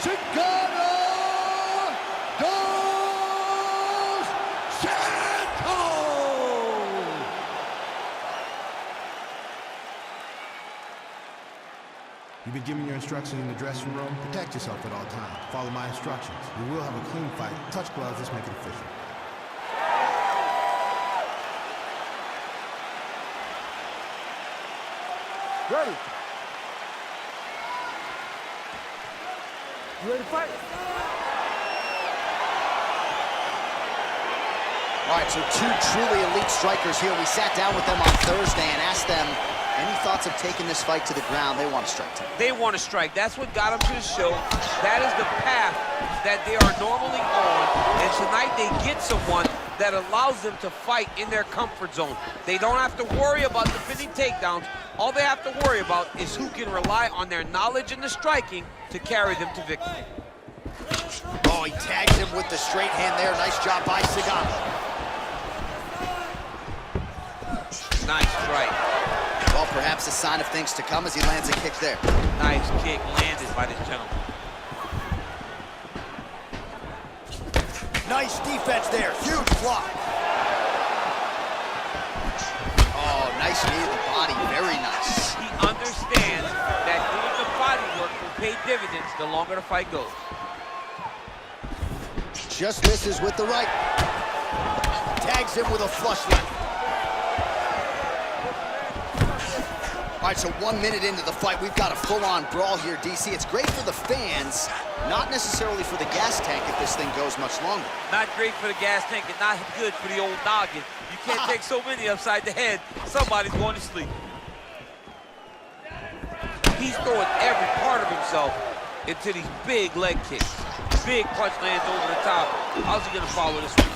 Cigano Dos Santos. You've been given your instructions in the dressing room. Protect yourself at all times. Follow my instructions. We will have a clean fight. Touch gloves, let's make it official. Ready? You ready to fight? All right, so 2 truly elite strikers here. We sat down with them on Thursday and asked them any thoughts of taking this fight to the ground. They want to strike tonight. They want to strike. That's what got them to the show. That is the path that they are normally on. And tonight they get someone that allows them to fight in their comfort zone. They don't have to worry about defending takedowns. All they have to worry about is who can rely on their knowledge in the striking to carry them to victory. Oh, he tags him with the straight hand there. Nice job by Cigano. Nice strike. Well, perhaps a sign of things to come as he lands a kick there. Nice kick landed by this gentleman. Nice defense there. Huge block. Oh, nice knee to the body. Very nice. He understands that doing the body work will pay dividends the longer the fight goes. Just misses with the right. Tags him with a flush left. All All right, so 1 minute into the fight, we've got a full-on brawl here, DC. It's great for the fans, not necessarily for the gas tank if this thing goes much longer. Not great for the gas tank and not good for the old noggin. You can't take so many upside the head. Somebody's going to sleep. He's throwing every part of himself into these big leg kicks. Big punch lands over the top. How's he going to follow this one?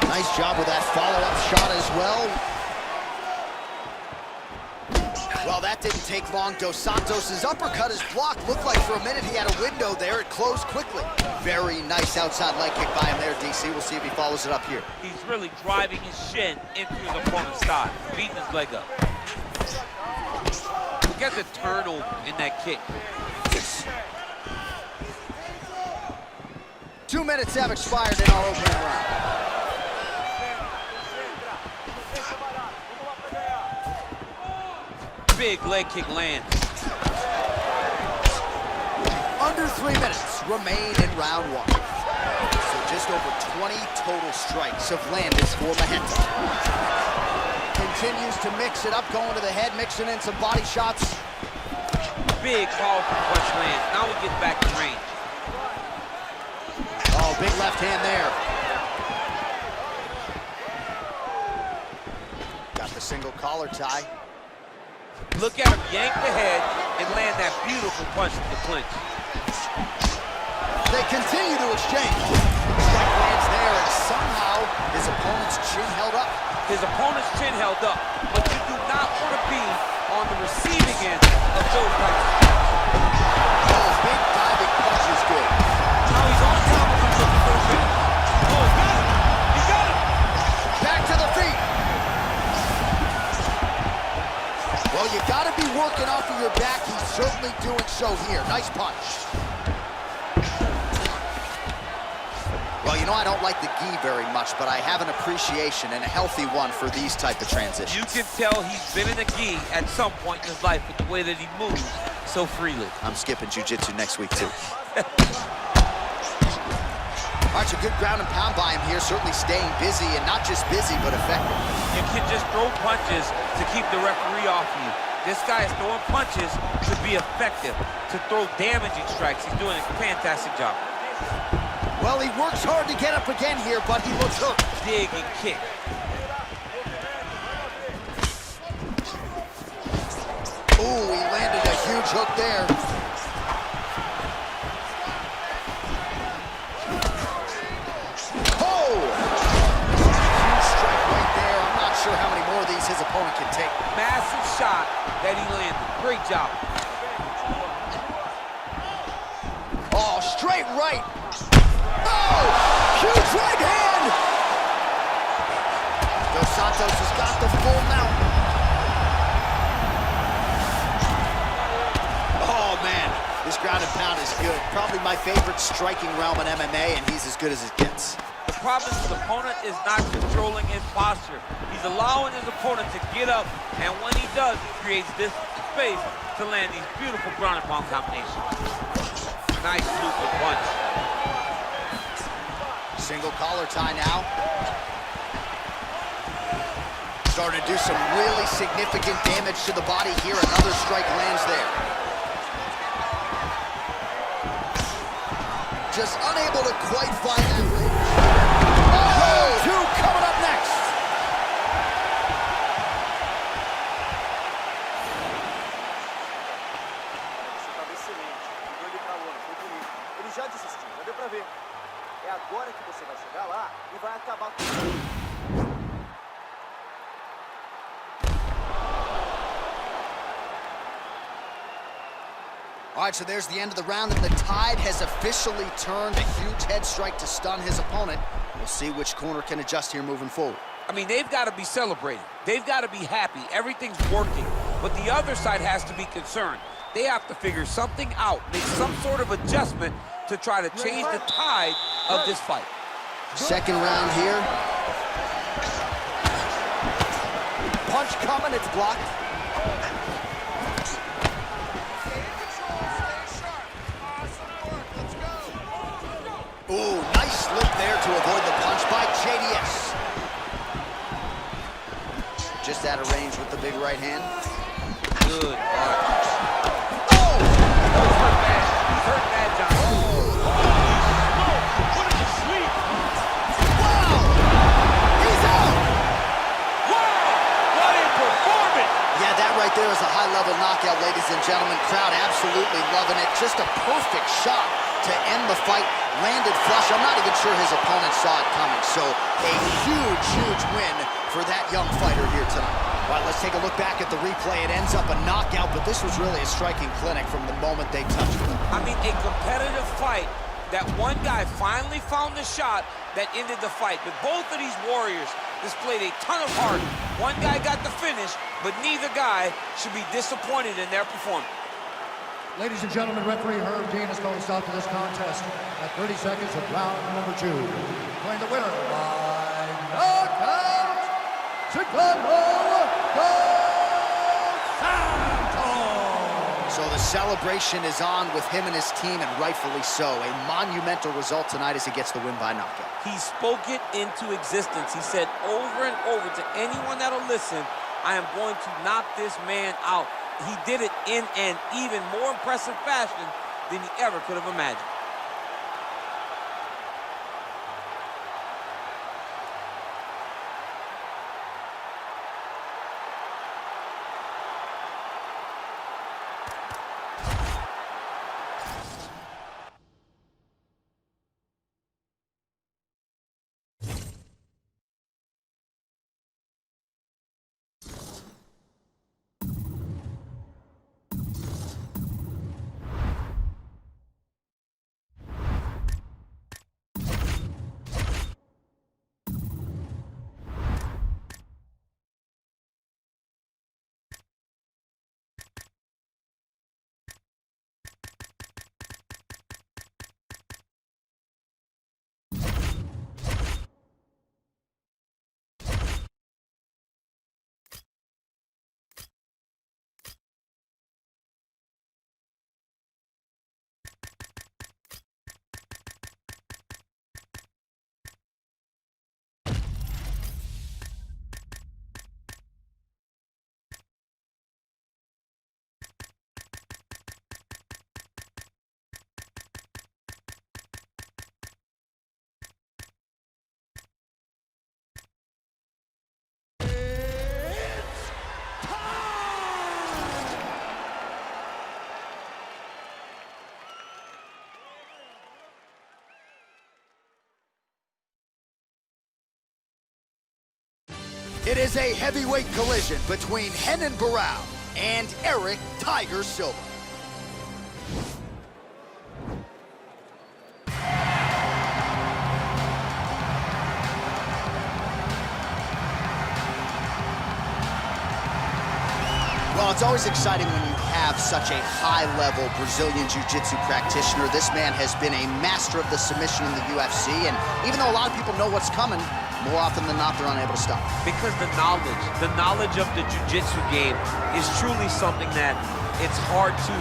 Nice job with that follow-up shot as well. Well, that didn't take long. Dos Santos' uppercut is blocked. Looked like for a minute he had a window there. It closed quickly. Very nice outside leg kick by him there, DC. We'll see if he follows it up here. He's really driving his shin into his opponent's thigh, beating his leg up. He gets a turnover in that kick. 2 minutes have expired in our opening round. Big leg kick lands. Under 3 minutes remain in round 1. So just over 20 total strikes have landed for MAYHEM. Continues to mix it up, going to the head, mixing in some body shots. Big powerful punch lands. Now we get back in range. Oh, big left hand there. Got the single collar tie. Look at him yank the head and land that beautiful punch in the clinch. They continue to exchange. Strike lands there, and somehow his opponent's chin held up. His opponent's chin held up, but you do not want to be on the receiving end of those types of punches. Oh, big diving punch is good. Now he's on top of him looking for the finish. Oh, he got him! He got him! Back to the feet. Well, you gotta be working off of your back. He's certainly doing so here. Nice punch. Well, you know, I don't like the gi very much, but I have an appreciation and a healthy one for these type of transitions. You can tell he's been in a gi at some point in his life with the way that he moves so freely. I'm skipping jiu-jitsu next week, too. All right, so good ground and pound by him here, certainly staying busy, and not just busy, but effective. You can just throw punches to keep the referee off you. This guy is throwing punches to be effective, to throw damaging strikes. He's doing a fantastic job. Well, he works hard to get up again here, but he looks hurt. Dig and kick. Ooh, he landed a huge hook there. Oh! Huge strike right there. I'm not sure how many more of these his opponent can take. Massive shot that he landed. Great job. Oh, straight right. Oh! Huge right hand! Dos Santos has got the full mount. Oh, man. This ground and pound is good. Probably my favorite striking realm in MMA, and he's as good as it gets. The problem is his opponent is not controlling his posture. He's allowing his opponent to get up, and when he does, he creates this space to land these beautiful ground and pound combinations. Nice looping punch. Single collar tie now. Starting to do some really significant damage to the body here. Another strike lands there. Just unable to quite find that range. Oh! Two coming up next. Você estava excelente. Mandou ele pra lona, foi bonito. Ele já desistiu, já deu pra ver. É agora que você vai chegar lá e vai acabar com isso. All right, so there's the end of the round, and the tide has officially turned. A huge head strike to stun his opponent. We'll see which corner can adjust here moving forward. I mean, they've got to be celebrating. They've got to be happy. Everything's working. But the other side has to be concerned. They have to figure something out, make some sort of adjustment to try to change the tide of this fight. Second round here. Punch coming, it's blocked. Ooh, nice slip there to avoid the punch by JDS. Just out of range with the big right hand. Good. Oh! He's hurt bad. He's hurt bad, John. What is he sleep? Wow! He's out! Wow! What a performance! Yeah, that right there is a high-level knockout, ladies and gentlemen. Crowd absolutely loving it. Just a perfect shot to end the fight. Landed flush. I'm not even sure his opponent saw it coming. So a huge, huge win for that young fighter here tonight. All right, let's take a look back at the replay. It ends up a knockout, but this was really a striking clinic from the moment they touched it. I mean, a competitive fight that one guy finally found the shot that ended the fight. But both of these warriors displayed a ton of heart. One guy got the finish, but neither guy should be disappointed in their performance. Ladies and gentlemen, referee Herb Dean has called a stop to this contest at 30 seconds of round number 2. Declaring the winner by knockout, Chicago Santos. So the celebration is on with him and his team, and rightfully so. A monumental result tonight as he gets the win by knockout. He spoke it into existence. He said over and over to anyone that'll listen, I am going to knock this man out. He did it in an even more impressive fashion than he ever could have imagined. It is a heavyweight collision between Renan Barao and Erick Tiger Silva. Well, it's always exciting when you have such a high-level Brazilian Jiu-Jitsu practitioner. This man has been a master of the submission in the UFC, and even though a lot of people know what's coming, more often than not, they're unable to stop. Because the knowledge of the Jiu-Jitsu game is truly something that it's hard to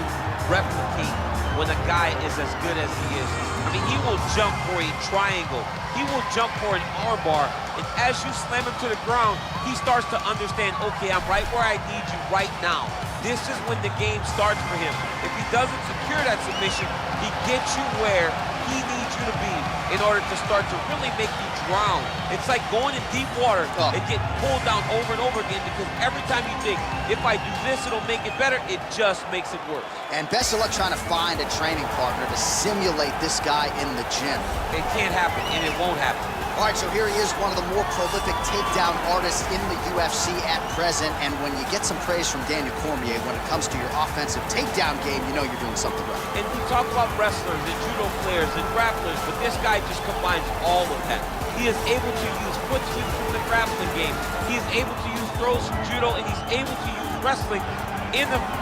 replicate when a guy is as good as he is. I mean, he will jump for a triangle. He will jump for an armbar. And as you slam him to the ground, he starts to understand, okay, I'm right where I need you right now. This is when the game starts for him. If he doesn't secure that submission, he gets you where he needs you to be in order to start to really make you drown. It's like going in deep water and getting pulled down over and over again, because every time you think, if I do this, it'll make it better, it just makes it worse. And best of luck trying to find a training partner to simulate this guy in the gym. It can't happen, and it won't happen. All right, so here he is, one of the more prolific takedown artists in the UFC at present. And when you get some praise from Daniel Cormier when it comes to your offensive takedown game, you know you're doing something right. And we talk about wrestlers and judo players and grapplers, but this guy just combines all of that. He is able to use foot sweeps from the grappling game. He is able to use throws from judo, and he's able to use wrestling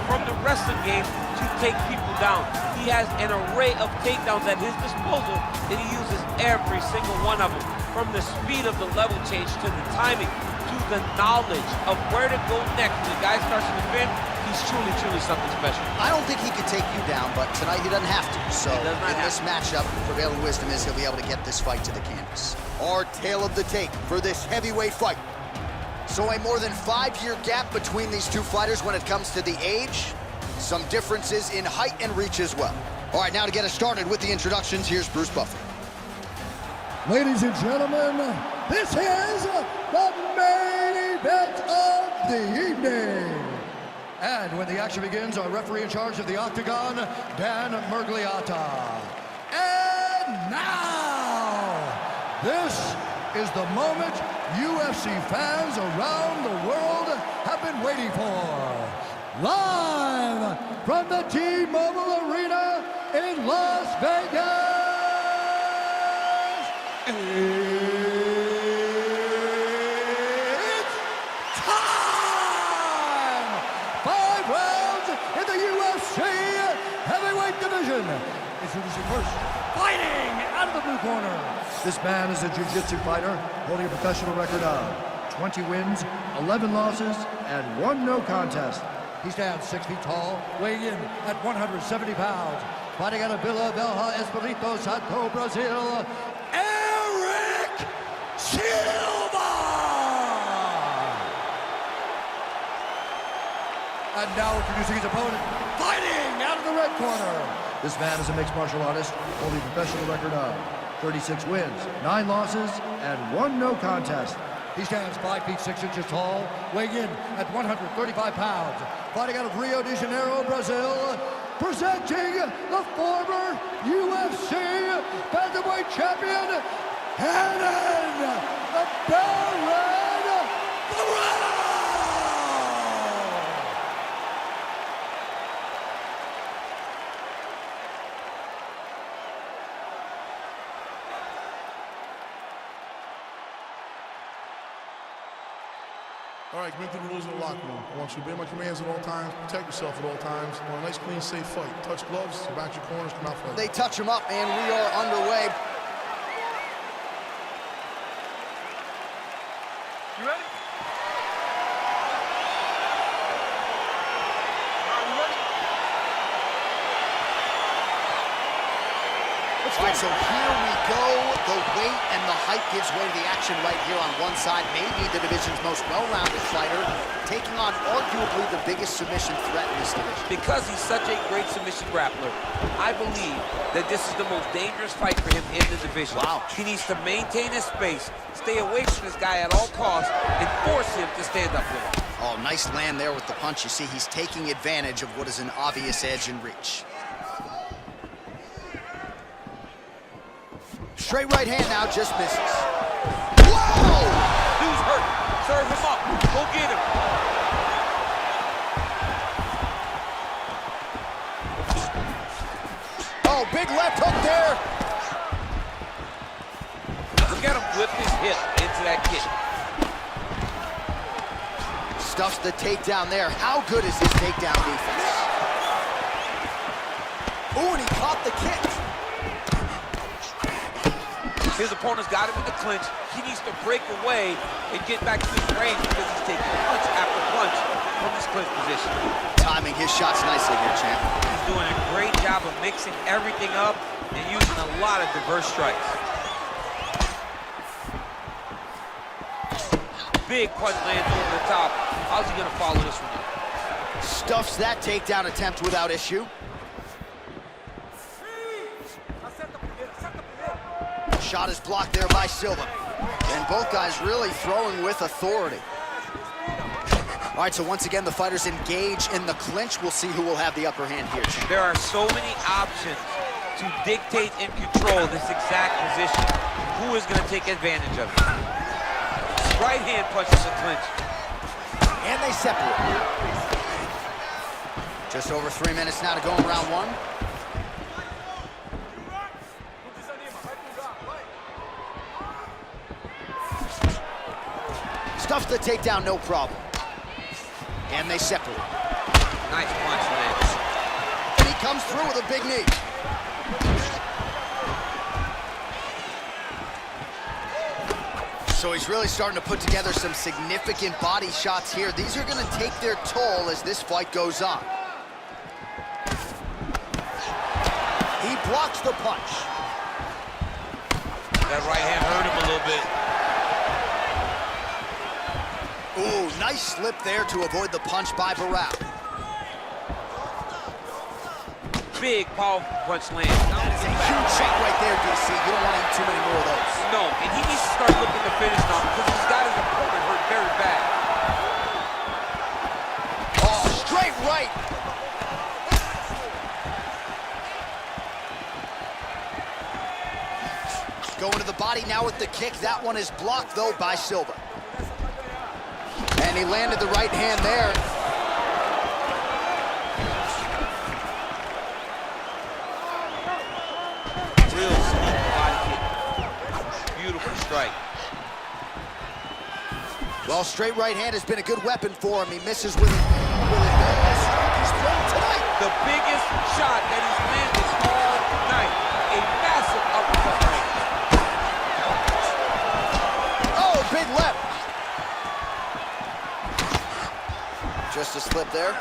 from the wrestling game to take people down. He has an array of takedowns at his disposal, and he uses every single one of them. From the speed of the level change to the timing to the knowledge of where to go next. When the guy starts to defend, he's truly, truly something special. I don't think he could take you down, but tonight he doesn't have to. So in this matchup, prevailing wisdom is he'll be able to get this fight to the canvas. Our tale of the tape for this heavyweight fight. So a more than 5-year gap between these two fighters when it comes to the age. Some differences in height and reach as well. All right, now to get us started with the introductions, here's Bruce Buffer. Ladies and gentlemen, this is the main event of the evening. And when the action begins, our referee in charge of the Octagon, Dan Murgliata. And now, this is the moment UFC fans around the world have been waiting for. Live from the T-Mobile Arena in Las Vegas. It's time! 5 rounds in the UFC heavyweight division. Introducing first, fighting out of the blue corner. This man is a jiu-jitsu fighter holding a professional record of 20 wins, 11 losses, and 1 no contest. He stands 6 feet tall, weighing in at 170 pounds. Fighting out of Vila Velha, Espírito Santo, Brazil, Erick Silva! And now introducing his opponent, fighting out of the red corner. This man is a mixed martial artist, holding a professional record of 36 wins, 9 losses, and 1 no contest. He stands 5 feet 6 inches tall, weighing in at 135 pounds. Fighting out of Rio de Janeiro, Brazil, presenting the former UFC bantamweight champion, Renan, the Baron Barao! All right, commit to the rules in the locker room. I want you to obey my commands at all times, protect yourself at all times. I want a nice, clean, safe fight. Touch gloves, back your corners, come out fight. They touch him up, and we are underway. You ready? All right, so here we go. The weight and the height gives way to the action right here on one side. Maybe the division's most well-rounded fighter, taking on arguably the biggest submission threat in this division. Because he's such a great submission grappler, I believe that this is the most dangerous fight for him in the division. Wow. He needs to maintain his space, stay away from this guy at all costs, and force him to stand up with him. Oh, nice land there with the punch. You see, he's taking advantage of what is an obvious edge and reach. Straight right hand now, just misses. Whoa! Dude's hurt. Serve him up. Go get him. Oh, big left hook there. Look at him whip his hip into that kick. Stuffs the takedown there. How good is his takedown defense? Ooh, and he caught the kick. His opponent's got him in the clinch. He needs to break away and get back to his range because he's taking punch after punch from this clinch position. Timing his shots nicely here, champ. He's doing a great job of mixing everything up and using a lot of diverse strikes. Big punch lands over the top. How's he gonna follow this one up? Stuffs that takedown attempt without issue. Shot is blocked there by Silva. And both guys really throwing with authority. All right, so once again, the fighters engage in the clinch. We'll see who will have the upper hand here, champ. There are so many options to dictate and control this exact position. Who is gonna take advantage of it? Right hand punches the clinch. And they separate. Just over 3 minutes now to go in round 1. Stuffs the takedown, no problem. And they separate. Nice punch lands. And he comes through with a big knee. So he's really starting to put together some significant body shots here. These are going to take their toll as this fight goes on. He blocks the punch. That right hand hurt him a little bit. Nice slip there to avoid the punch by Barao. Big, powerful punch lands. That is a huge shot right there, DC. You don't want to eat too many more of those. No, and he needs to start looking to finish now because he's got his opponent hurt very bad. Oh, straight right. Going to the body now with the kick. That one is blocked, though, by Silva. And he landed the right hand there. Real sneaky body kick. Beautiful strike. Well, straight right hand has been a good weapon for him. He misses with it. Best strike he's thrown tonight. The biggest shot that he's landed all night. A massive uppercut range. Oh, big left. Just a slip there.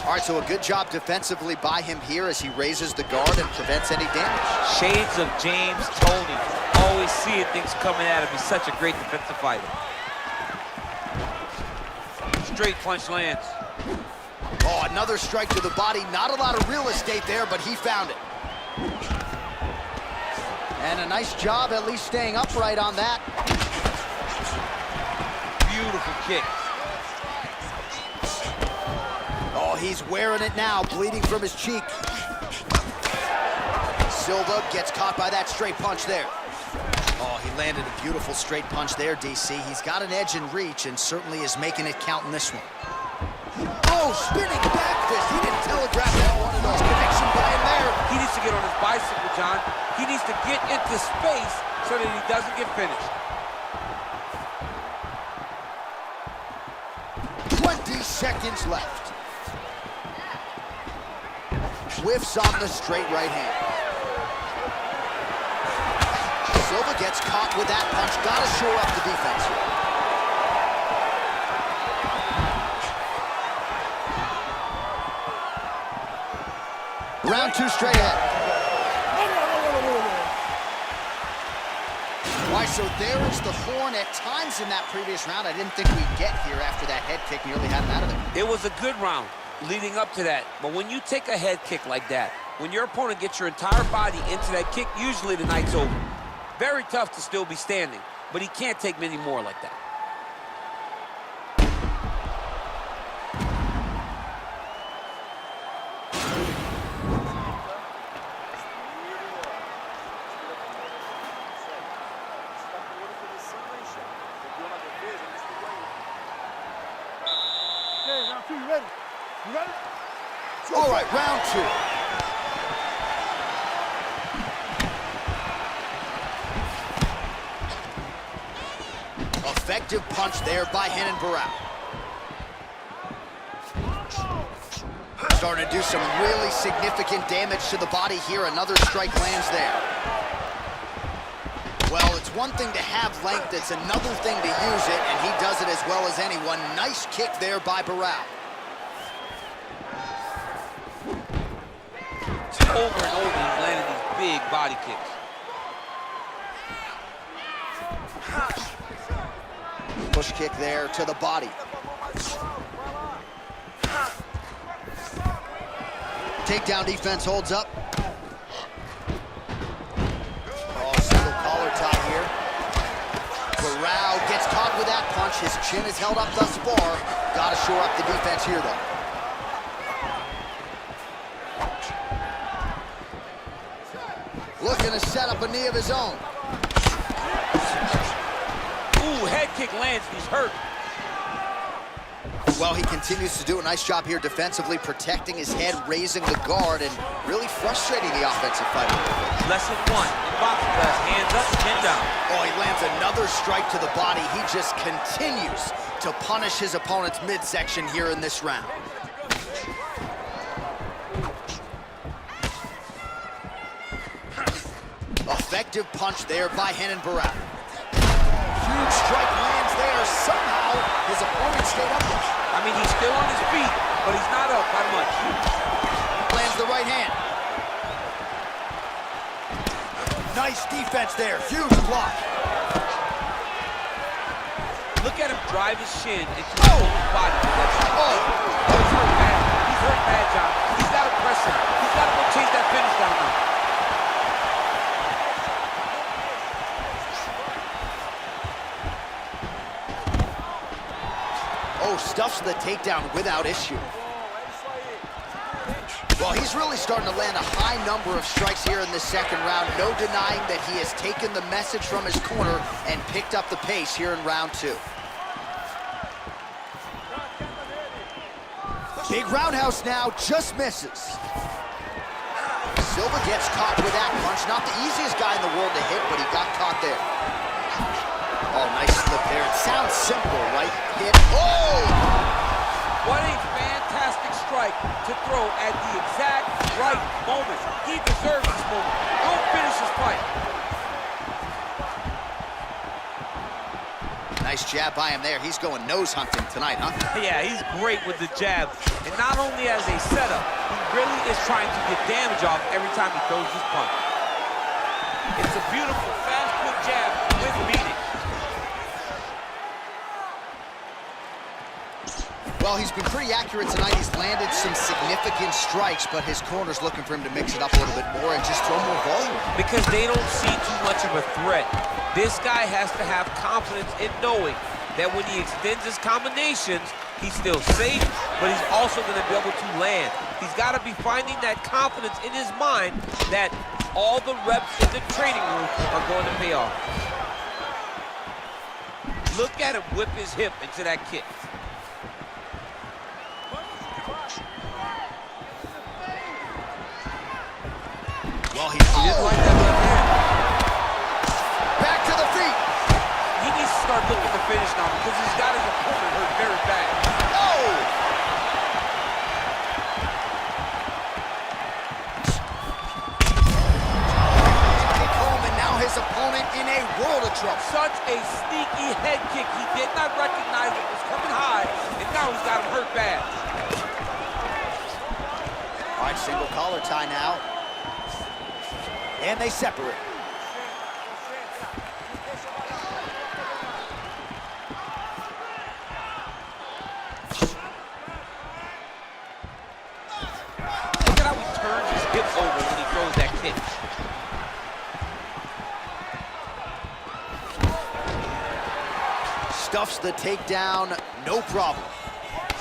All right, so a good job defensively by him here as he raises the guard and prevents any damage. Shades of James Toney. Always seeing things coming at him. He's such a great defensive fighter. Straight punch lands. Oh, another strike to the body. Not a lot of real estate there, but he found it. And a nice job at least staying upright on that. Beautiful kick. Oh, he's wearing it now, bleeding from his cheek. Silva gets caught by that straight punch there. Oh, he landed a beautiful straight punch there, DC. He's got an edge in reach and certainly is making it count in this one. Oh, spinning back fist. He didn't telegraph that one. Nice connection by him there. He needs to get on his bicycle, John. He needs to get into space so that he doesn't get finished. 20 seconds left. Whiffs on the straight right hand. Silva gets caught with that punch. Gotta shore up the defense here. Round 2 straight ahead. Why, so there is the horn. At times in that previous round, I didn't think we'd get here after that head kick nearly had him out of there. It was a good round leading up to that. But when you take a head kick like that, when your opponent gets your entire body into that kick, usually the night's over. Very tough to still be standing, but he can't take many more like that. All right, round 2. Effective punch there by Renan Barao. Starting to do some really significant damage to the body here. Another strike lands there. Well, it's one thing to have length, it's another thing to use it, and he does it as well as anyone. Nice kick there by Barao. Over and over, he's landing these big body kicks. Push kick there to the body. Takedown defense holds up. Oh, single collar tie here. Barao gets caught with that punch. His chin is held up thus far. Gotta shore up the defense here, though. Looking to set up a knee of his own. Ooh, head kick lands, he's hurt. Well, he continues to do a nice job here defensively, protecting his head, raising the guard, and really frustrating the offensive fighter. Lesson 1, in boxing class, hands up, chin down. Oh, he lands another strike to the body. He just continues to punish his opponent's midsection here in this round. Effective punch there by Renan Barao. Huge strike lands there. Somehow, his opponent stayed upright. I mean, he's still on his feet, but he's not up by much. Lands the right hand. Nice defense there. Huge block. Look at him drive his shin into his own body. Oh, he's hurt bad. He's hurt bad, John. He's got to press him. He's got to go chase that finish down now. Oh, stuffs the takedown without issue. Well, he's really starting to land a high number of strikes here in the second round. No denying that he has taken the message from his corner and picked up the pace here in round 2. Big roundhouse now, just misses. Silva gets caught with that punch. Not the easiest guy in the world to hit, but he got caught there. Oh, nice slip there. It sounds simple, right? Hit. Oh! What a fantastic strike to throw at the exact right moment. He deserves this moment. Don't finish his fight. Nice jab by him there. He's going nose hunting tonight, huh? Yeah, he's great with the jab. And not only as a setup, he really is trying to get damage off every time he throws his punch. It's a beautiful fast foot jab with meaning. Well, he's been pretty accurate tonight. He's landed some significant strikes, but his corner's looking for him to mix it up a little bit more and just throw more volume. Because they don't see too much of a threat. This guy has to have confidence in knowing that when he extends his combinations, he's still safe, but he's also going to be able to land. He's got to be finding that confidence in his mind that all the reps in the training room are going to pay off. Look at him whip his hip into that kick. Well, he didn't like that left hand. Back to the feet. He needs to start looking to finish now because he's got his opponent hurt very bad. Oh! Kick home, and now his opponent in a world of trouble. Such a sneaky head kick. He did not recognize it was coming high, and now he's got him hurt bad. All right, single collar tie now. And they separate. Look at how he turns his hip over when he throws that kick. Stuffs the takedown, no problem.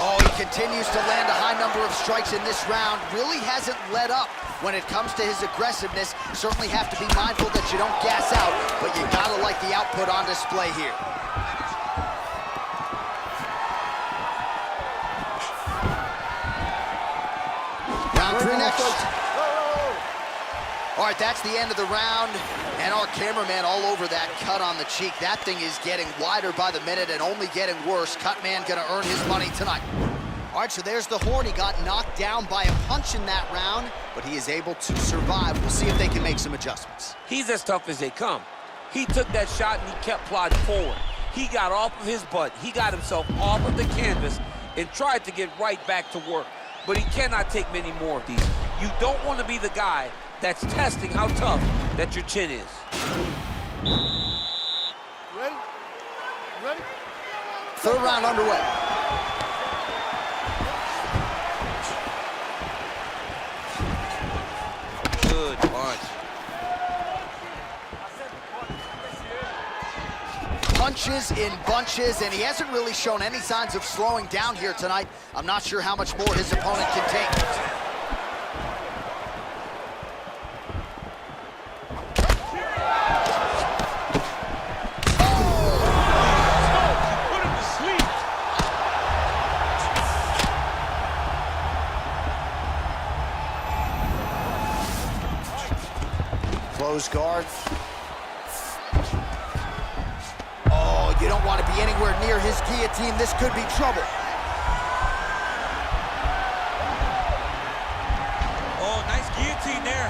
Oh, he continues to land a high number of strikes in this round. Really hasn't let up when it comes to his aggressiveness. Certainly have to be mindful that you don't gas out, but you gotta like the output on display here. Round 3 next. All right, that's the end of the round, and our cameraman all over that cut on the cheek. That thing is getting wider by the minute and only getting worse. Cut man gonna earn his money tonight. All right, so there's the horn. He got knocked down by a punch in that round, but he is able to survive. We'll see if they can make some adjustments. He's as tough as they come. He took that shot and he kept plodding forward. He got off of his butt. He got himself off of the canvas and tried to get right back to work. But he cannot take many more of these. You don't want to be the guy that's testing how tough that your chin is. Ready? Ready? Third round underway. Good punch. Punches in bunches, and he hasn't really shown any signs of slowing down here tonight. I'm not sure how much more his opponent can take. Close guard. Oh, you don't want to be anywhere near his guillotine. This could be trouble. Oh, nice guillotine there.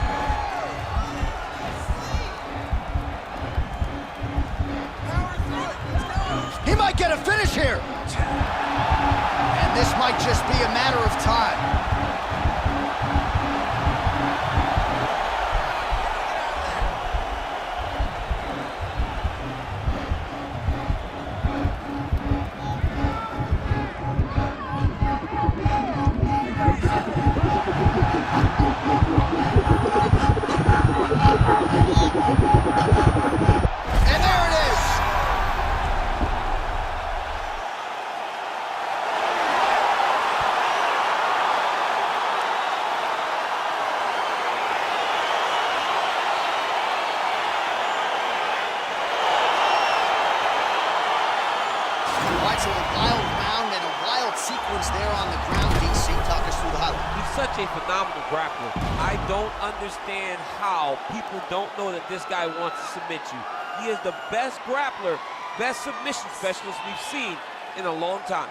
He might get a finish here. And this might just be a matter of time. sequence there on the ground. DC, talk us through the highlight. He's such a phenomenal grappler. I don't understand how people don't know that this guy wants to submit you. He is the best grappler, best submission specialist we've seen in a long time.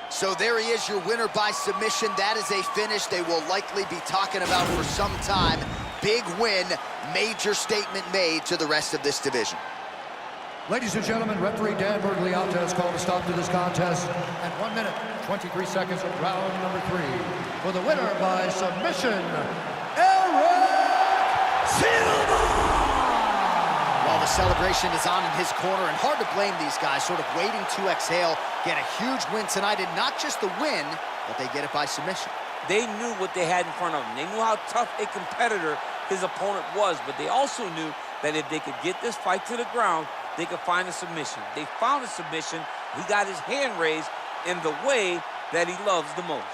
So there he is, your winner by submission. That is a finish they will likely be talking about for some time. Big win, major statement made to the rest of this division. Ladies and gentlemen, referee Dan Bergliata has called a stop to this contest at 1 minute, 23 seconds of round number 3. For the winner by submission, Erick Silva! While the celebration is on in his corner, and hard to blame these guys, sort of waiting to exhale, get a huge win tonight, and not just the win, but they get it by submission. They knew what they had in front of them. They knew how tough a competitor his opponent was, but they also knew that if they could get this fight to the ground, they could find a submission. They found a submission. He got his hand raised in the way that he loves the most.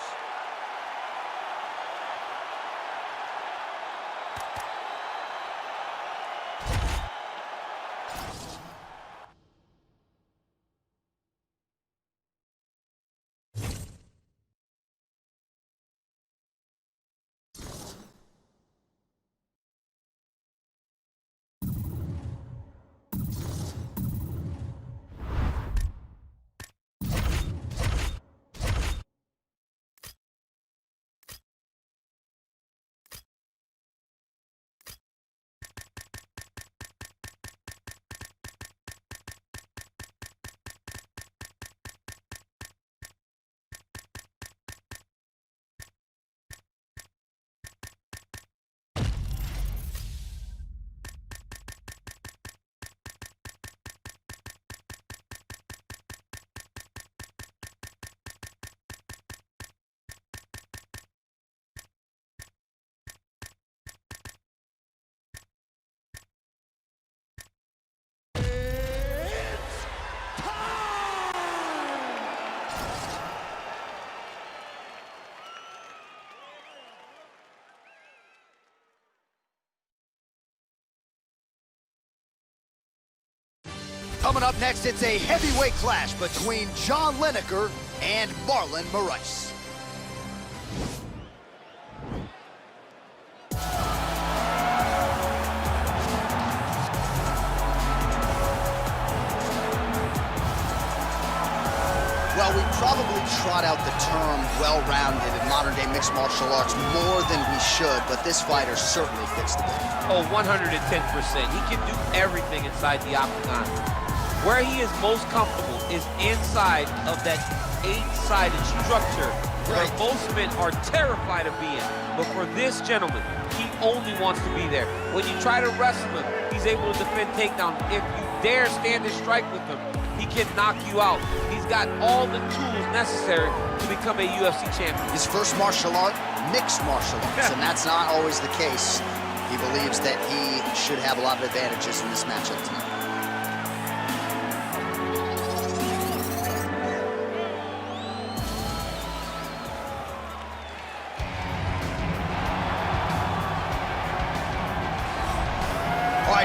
Coming up next, it's a heavyweight clash between Lineker and Marlon Moraes. Well, we probably trot out the term well-rounded in modern-day mixed martial arts more than we should, but this fighter certainly fits the bill. Oh, 110%. He can do everything inside the octagon. Where he is most comfortable is inside of that 8-sided structure where most men are terrified of being. But for this gentleman, he only wants to be there. When you try to wrestle him, he's able to defend takedown. If you dare stand and strike with him, he can knock you out. He's got all the tools necessary to become a UFC champion. His first martial art, mixed martial arts, and that's not always the case. He believes that he should have a lot of advantages in this matchup tonight.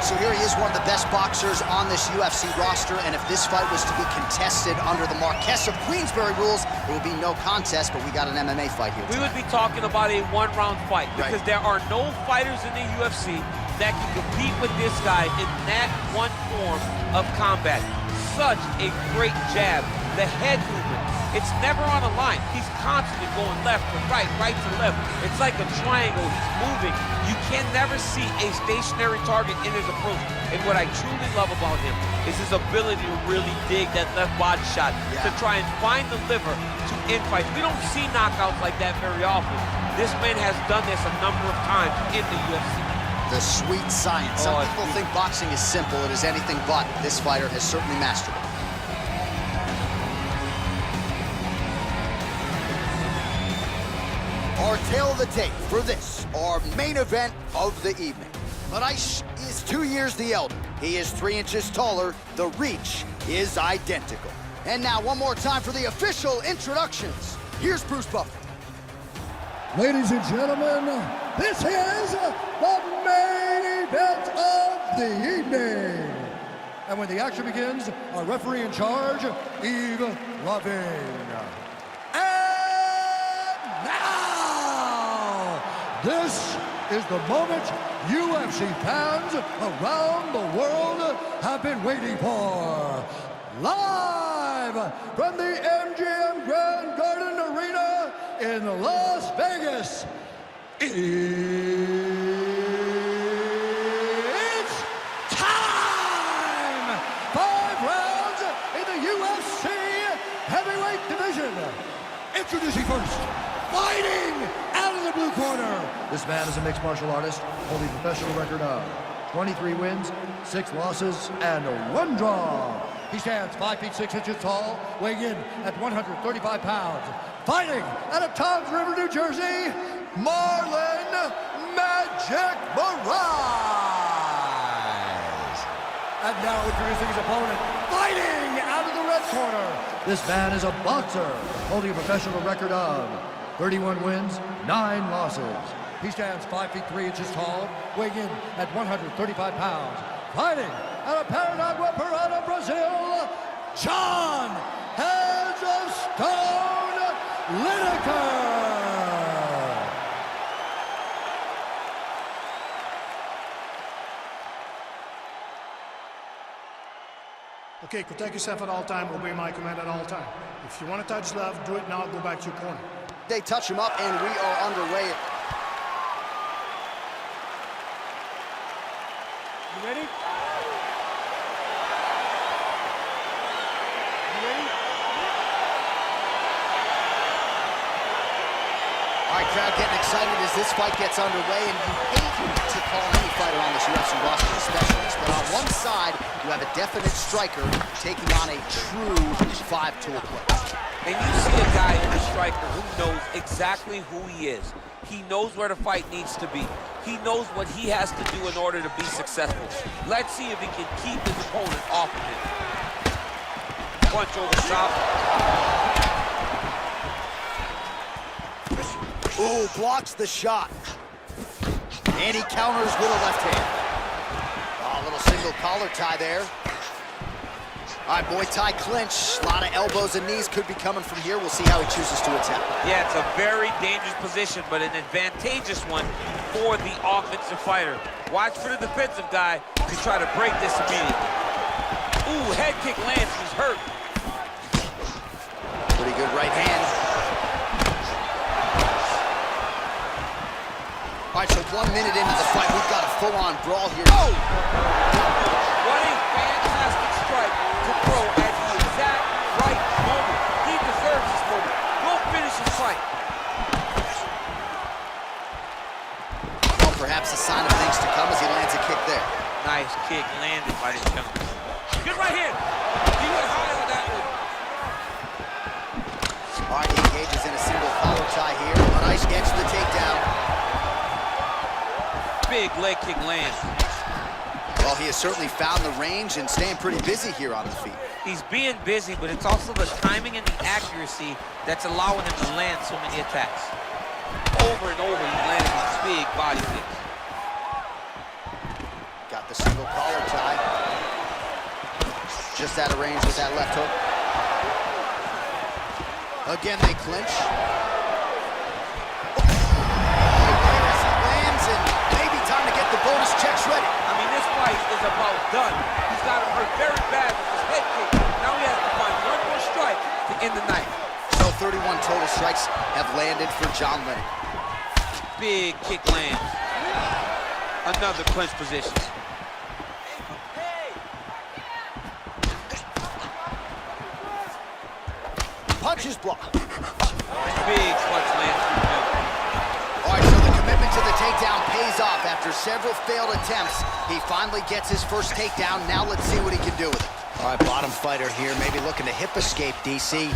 So here he is, one of the best boxers on this UFC roster, and if this fight was to be contested under the Marquess of Queensberry rules, it would be no contest, but we got an MMA fight here tonight. We would be talking about a one-round fight because there are no fighters in the UFC that can compete with this guy in that one form of combat. Such a great jab, the head movement. It's never on a line. He's constantly going left to right, right to left. It's like a triangle. He's moving. You can never see a stationary target in his approach. And what I truly love about him is his ability to really dig that left body shot to try and find the liver to end fights. We don't see knockouts like that very often. This man has done this a number of times in the UFC. The sweet science. Some people think boxing is simple. It is anything but. This fighter has certainly mastered it. Our tale of the tape for this, our main event of the evening. Moraes is 2 years the elder. He is 3 inches taller. The reach is identical. And now one more time for the official introductions. Here's Bruce Buffer. Ladies and gentlemen, this is the main the evening. And when the action begins, our referee in charge, Yves Laving. And now, this is the moment UFC fans around the world have been waiting for. Live from the MGM Grand Garden Arena in Las Vegas, it's time! 5 rounds in the UFC heavyweight division. Introducing first, fighting out of the blue corner. This man is a mixed martial artist, holding a professional record of 23 wins, 6 losses, and 1 draw. He stands 5 feet 6 inches tall, weighing in at 135 pounds. Fighting out of Toms River, New Jersey, Marlon Magic Moraes. And now introducing his opponent, fighting out of the red corner. This man is a boxer, holding a professional record of 31 wins, 9 losses. He stands 5 feet 3 inches tall, weighing in at 135 pounds. Fighting out of Paranagua, Parana, Brazil, John Heads of Stone Lineker. Okay, protect yourself at all time, obey my command at all time. If you want to touch left, do it now, go back to your corner. They touch him up, and we are underway. You ready? All right, crowd getting excited as this fight gets underway, and you hate to call any fighter on this UFC roster a specialist, but on one side, you have a definite striker taking on a true 5-tool player. And you see a guy in a striker who knows exactly who he is. He knows where the fight needs to be. He knows what he has to do in order to be successful. Let's see if he can keep his opponent off of him. Punch over shot. Ooh, blocks the shot. And he counters with a left hand. Oh, a little single collar tie there. All right, Muay Thai clinch. A lot of elbows and knees could be coming from here. We'll see how he chooses to attack. Yeah, it's a very dangerous position, but an advantageous one for the offensive fighter. Watch for the defensive guy to try to break this immediately. Ooh, head kick lands, he's hurt. Pretty good right hand. All right, so 1 minute into the fight, we've got a full-on brawl here. Oh! What a fantastic strike to throw at the exact right moment. He deserves this moment. Go finish his fight. Well, perhaps a sign of things to come as he lands a kick there. Nice kick landed by this gentleman. Good right hand. He went high on that one. All right, he engages in a single collar tie here. A nice catch to the takedown. Big leg kick lands. Well, he has certainly found the range and staying pretty busy here on the feet. He's being busy, but it's also the timing and the accuracy that's allowing him to land so many attacks. Over and over, he's landing these big body kicks. Got the single collar tie. Just out of range with that left hook. Again, they clinch. The bonus checks ready. I mean, this fight is about done. He's got him hurt very bad with his head kick. Now he has to find one more strike to end the night. So 31 total strikes have landed for John Lineker. Big kick lands. Another clinch position. Punches blocked. Big punch lands. All right, so the commitment to the takedown pays off. After several failed attempts, he finally gets his first takedown. Now let's see what he can do with it. All right, bottom fighter here, maybe looking to hip escape, DC.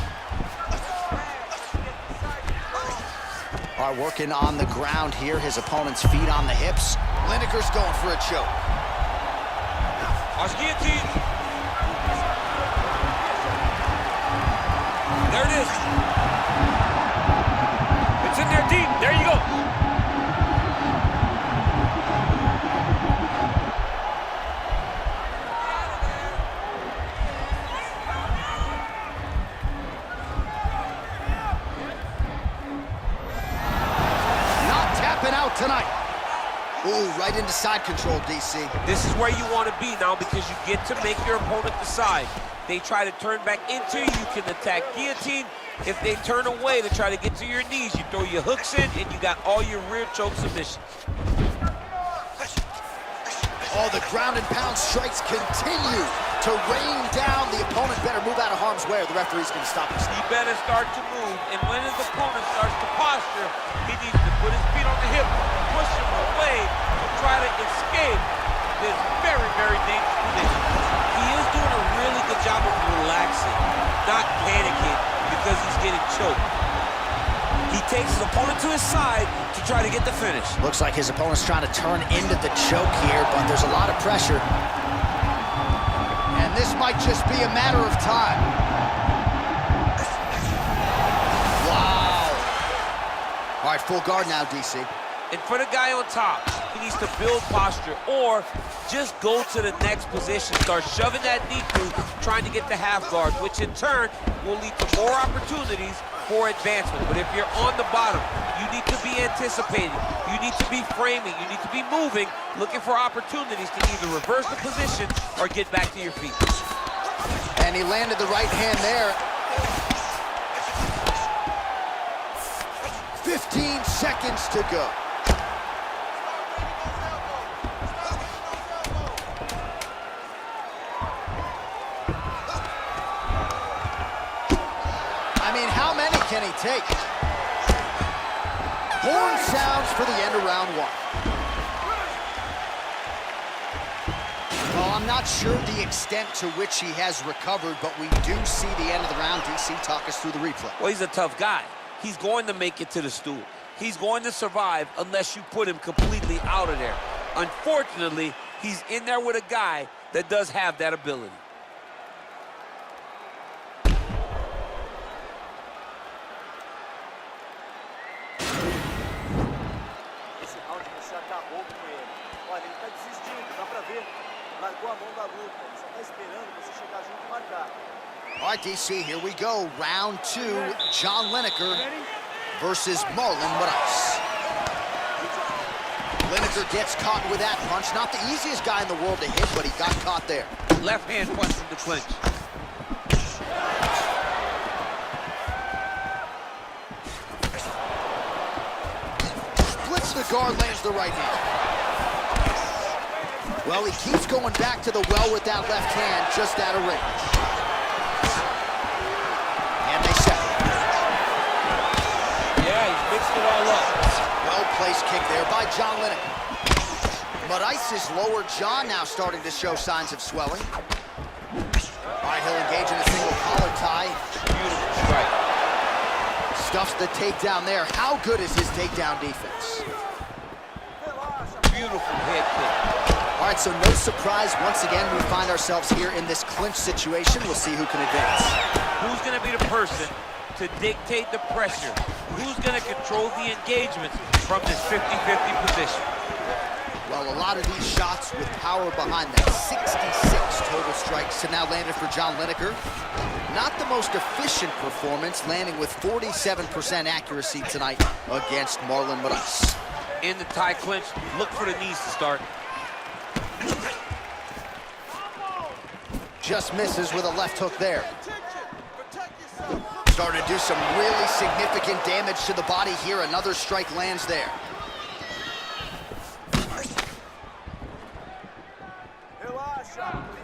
All right, working on the ground here. His opponent's feet on the hips. Lineker's going for a choke. Guillotine. There it is. It's in there deep. There you go. tonight. Ooh, right into side control, DC. This is where you want to be now because you get to make your opponent decide. They try to turn back into you, you can attack guillotine. If they turn away to try to get to your knees, you throw your hooks in and you got all your rear choke submissions. Oh, the ground and pound strikes continue to rain down. The opponent better move out of harm's way or the referee's gonna stop him. He better start to move, and when his opponent starts to posture, he needs to put his feet on the hip, push him away to try to escape this very, very dangerous position. He is doing a really good job of relaxing, not panicking because he's getting choked. He takes his opponent to his side to try to get the finish. Looks like his opponent's trying to turn into the choke here, but there's a lot of pressure. And this might just be a matter of time. Wow. All right, full guard now, DC. And for the guy on top, he needs to build posture or just go to the next position. Start shoving that knee through, trying to get the half guard, which in turn will lead to more opportunities for advancement. But if you're on the bottom, you need to be anticipating. You need to be framing. You need to be moving, looking for opportunities to either reverse the position or get back to your feet. And he landed the right hand there. 15 seconds to go. Can he take? Horn sounds for the end of round one. Well, I'm not sure the extent to which he has recovered, but we do see the end of the round. DC, talk us through the replay. Well, he's a tough guy. He's going to make it to the stool. He's going to survive unless you put him completely out of there. Unfortunately, he's in there with a guy that does have that ability. Olha, ele tá desistindo, dá pra ver. Largou a mão da luta, ele só tá esperando você chegar junto e marcar. All right, DC, here we go. Round two, John Lineker versus Marlon Moraes. Lineker gets caught with that punch. Not the easiest guy in the world to hit, but he got caught there. Left hand punch from the clinch. Splits the guard, lands the right hand. Well, he keeps going back to the well with that left hand, just out of range. And they separate. Yeah, he's mixed it all up. Well-placed kick there by John Lineker. Moraes' lower jaw now starting to show signs of swelling. All right, he'll engage in a single collar tie. Beautiful strike. Stuffs the takedown there. How good is his takedown defense? Beautiful head kick. All right, so no surprise. Once again, we find ourselves here in this clinch situation. We'll see who can advance. Who's going to be the person to dictate the pressure? Who's going to control the engagement from this 50-50 position? Well, a lot of these shots with power behind them. 66 total strikes have now landed for John Lineker. Not the most efficient performance, landing with 47% accuracy tonight against Marlon Moraes. In the tie clinch, look for the knees to start. Just misses with a left hook there. Starting to do some really significant damage to the body here. Another strike lands there.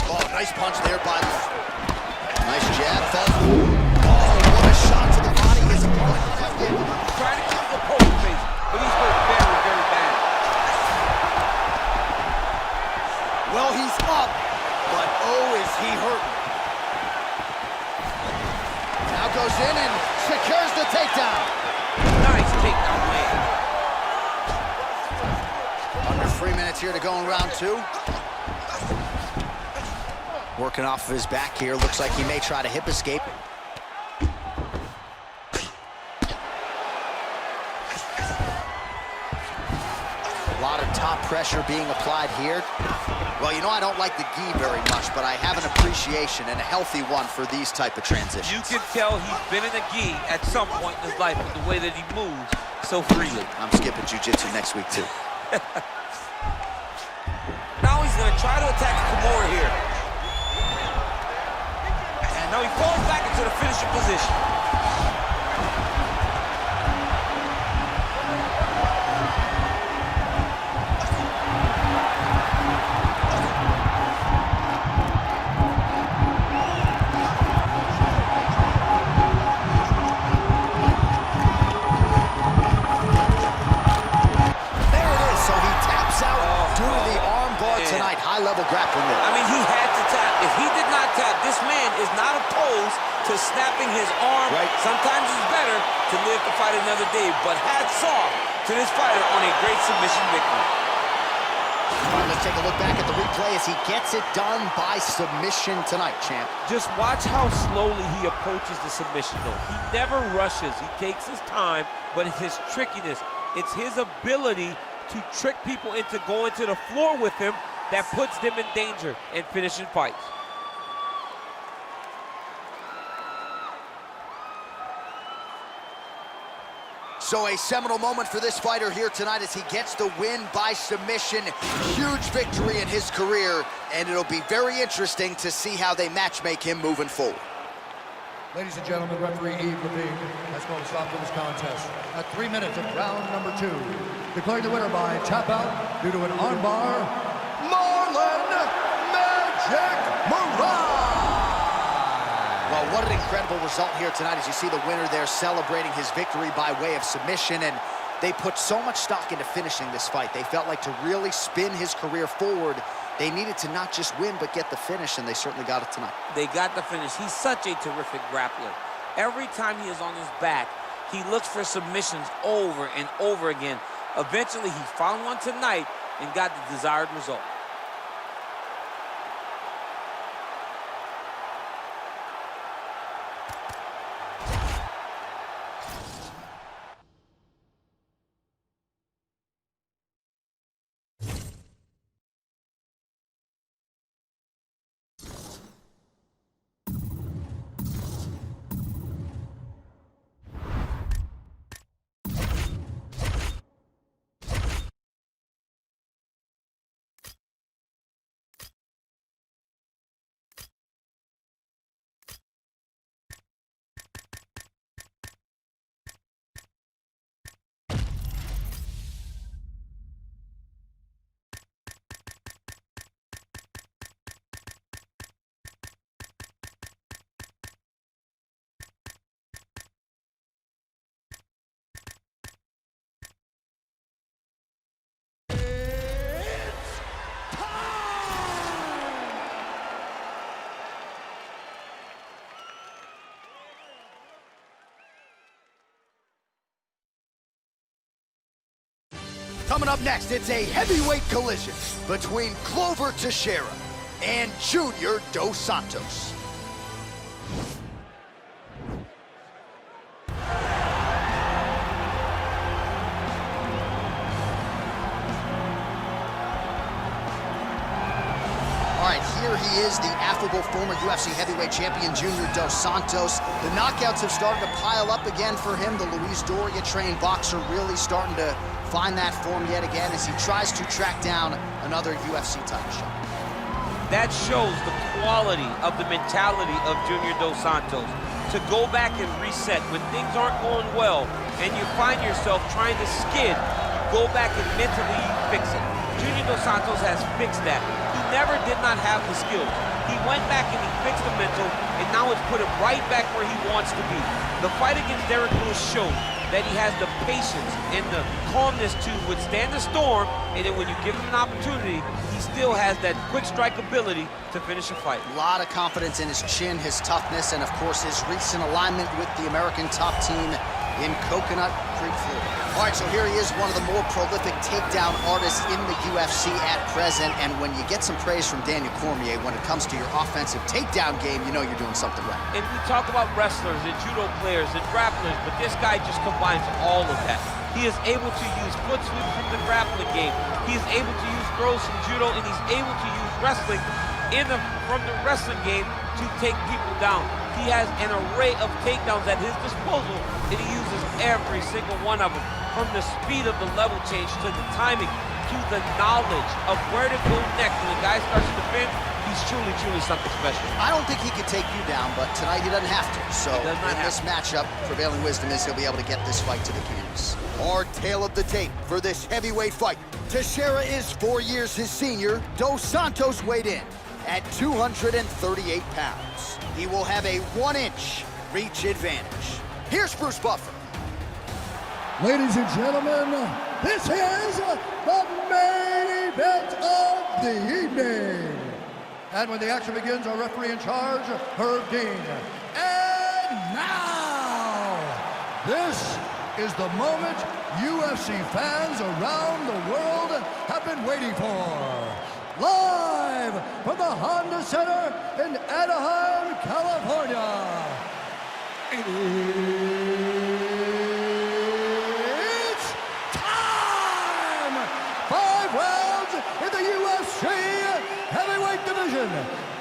Oh, nice punch there by Lineker. Nice jab. Oh, what a shot to the body. His opponent left in. Trying to keep the poker face, but he's hurt very, very bad. Well, he's up, but oh, is he hurting. Now goes in and secures the takedown. Nice takedown land. Under 3 minutes here to go in round two. Working off of his back here. Looks like he may try to hip escape. A lot of top pressure being applied here. Well, you know I don't like the gi very much, but I have an appreciation and a healthy one for these type of transitions. You can tell he's been in the gi at some point in his life with the way that he moves. so freely. I'm skipping jiu-jitsu next week, too. Now he's going to try to attack Kimura here. And now he falls back into the finishing position. High-level grappling there. I mean, he had to tap. If he did not tap, this man is not opposed to snapping his arm. Right. Sometimes it's better to live to fight another day, but hats off to this fighter on a great submission victory. All right, let's take a look back at the replay as he gets it done by submission tonight, champ. Just watch how slowly he approaches the submission, though. He never rushes. He takes his time, but it's his trickiness. It's his ability to trick people into going to the floor with him that puts them in danger and finishing fights. So a seminal moment for this fighter here tonight as he gets the win by submission. Huge victory in his career, and it'll be very interesting to see how they matchmake him moving forward. Ladies and gentlemen, referee Yves Levine has called a stop to this contest at 3 minutes of round number 2. Declaring the winner by tap out due to an armbar, Marlon Magic Moraes! Well, what an incredible result here tonight as you see the winner there celebrating his victory by way of submission, and they put so much stock into finishing this fight. They felt like to really spin his career forward, they needed to not just win, but get the finish, and they certainly got it tonight. They got the finish. He's such a terrific grappler. Every time he is on his back, he looks for submissions over and over again. Eventually, he found one tonight and got the desired result. Coming up next, it's a heavyweight collision between Glover Teixeira and Junior Dos Santos. All right, here he is, the affable former UFC heavyweight champion, Junior Dos Santos. The knockouts have started to pile up again for him. The Luis Doria-trained boxer really starting to find that form yet again as he tries to track down another UFC title shot. That shows the quality of the mentality of Junior Dos Santos. To go back and reset when things aren't going well and you find yourself trying to skid, go back and mentally fix it. Junior Dos Santos has fixed that. He never did not have the skills. He went back and he fixed the mental, and now it's put him right back where he wants to be. The fight against Derek Lewis showed that he has the patience and the calmness to withstand the storm, and then when you give him an opportunity, he still has that quick strike ability to finish a fight. A lot of confidence in his chin, his toughness, and of course his recent alignment with the American top team in Coconut Creek, Florida. All right, so here he is, one of the more prolific takedown artists in the UFC at present, and when you get some praise from Daniel Cormier when it comes to your offensive takedown game, you know you're doing something right. And we talk about wrestlers and judo players and grapplers, but this guy just combines all of that. He is able to use foot sweeps from the grappling game. He is able to use throws from judo, and he's able to use wrestling from the wrestling game to take people down. He has an array of takedowns at his disposal, and he uses every single one of them. From the speed of the level change to the timing to the knowledge of where to go next. When the guy starts to defend, he's truly, truly something special. I don't think he could take you down, but tonight he doesn't have to. So in this matchup, prevailing wisdom is he'll be able to get this fight to the canvas. Our tale of the tape for this heavyweight fight. Teixeira is 4 years his senior. Dos Santos weighed in at 238 pounds. He will have a 1-inch reach advantage. Here's Bruce Buffer. Ladies and gentlemen, this is the main event of the evening. And when the action begins, our referee in charge, Herb Dean. And now, this is the moment UFC fans around the world have been waiting for. Live from the Honda Center in Anaheim, California. It's time! 5 rounds in the UFC heavyweight division.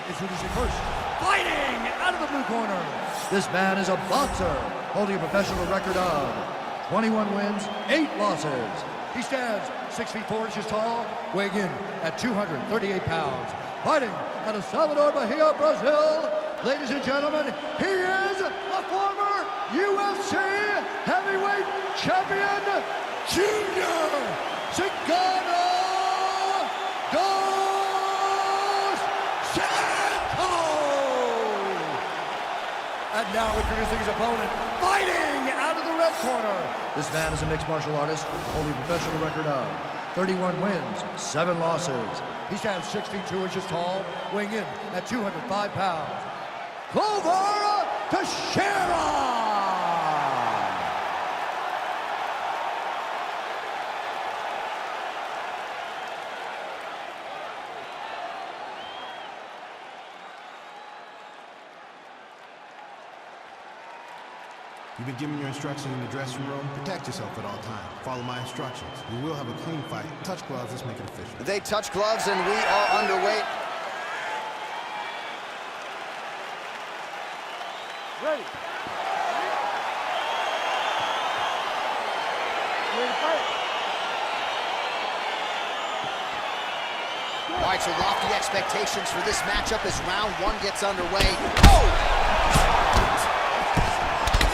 Introducing first, fighting out of the blue corner. This man is a boxer, holding a professional record of 21 wins, 8 losses. He stands 6 feet 4 inches tall, weighing in at 238 pounds. Fighting out of Salvador Bahia, Brazil. Ladies and gentlemen, he is a former UFC heavyweight champion, Junior Cigano dos Santos. And now introducing his opponent, fighting out of the red corner. This man is a mixed martial artist, holding a professional record of 31 wins, 7 losses. He stands 6 feet 2 inches tall, weighing in at 205 pounds. Glover Teixeira! You've been given your instructions in the dressing room. Protect yourself at all times. Follow my instructions. We will have a clean fight. Touch gloves, let's make it official. They touch gloves and we are underway. Ready. All right, so lofty expectations for this matchup as round 1 gets underway. Oh!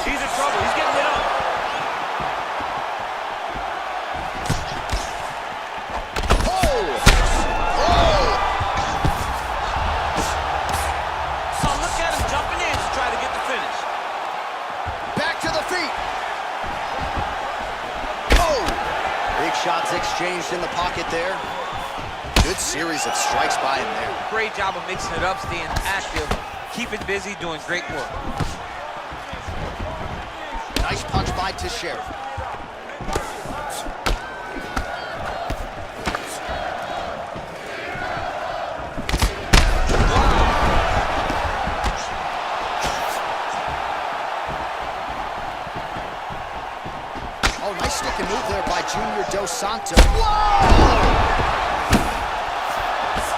He's in trouble. He's getting lit up. Oh! Oh, look at him jumping in to try to get the finish. Back to the feet. Oh! Big shots exchanged in the pocket there. Good series of strikes by him there. Great job of mixing it up, staying active, keeping busy, doing great work. Nice punch by Teixeira. Oh, nice stick and move there by Junior Dos Santos. Whoa!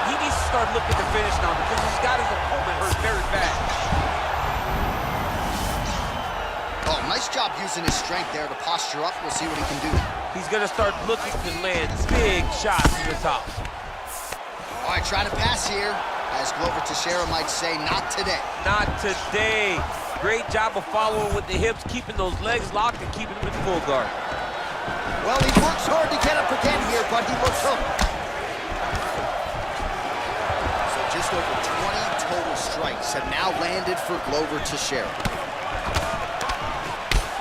He needs to start looking to finish now because he's got his opponent hurt very bad. Oh, nice job using his strength there to posture up. We'll see what he can do. He's going to start looking to land big shots to the top. All right, trying to pass here. As Glover Teixeira might say, not today. Not today. Great job of following with the hips, keeping those legs locked and keeping them in full guard. Well, he works hard to get up again here, but he looks hurt. So just over 20 total strikes have now landed for Glover Teixeira.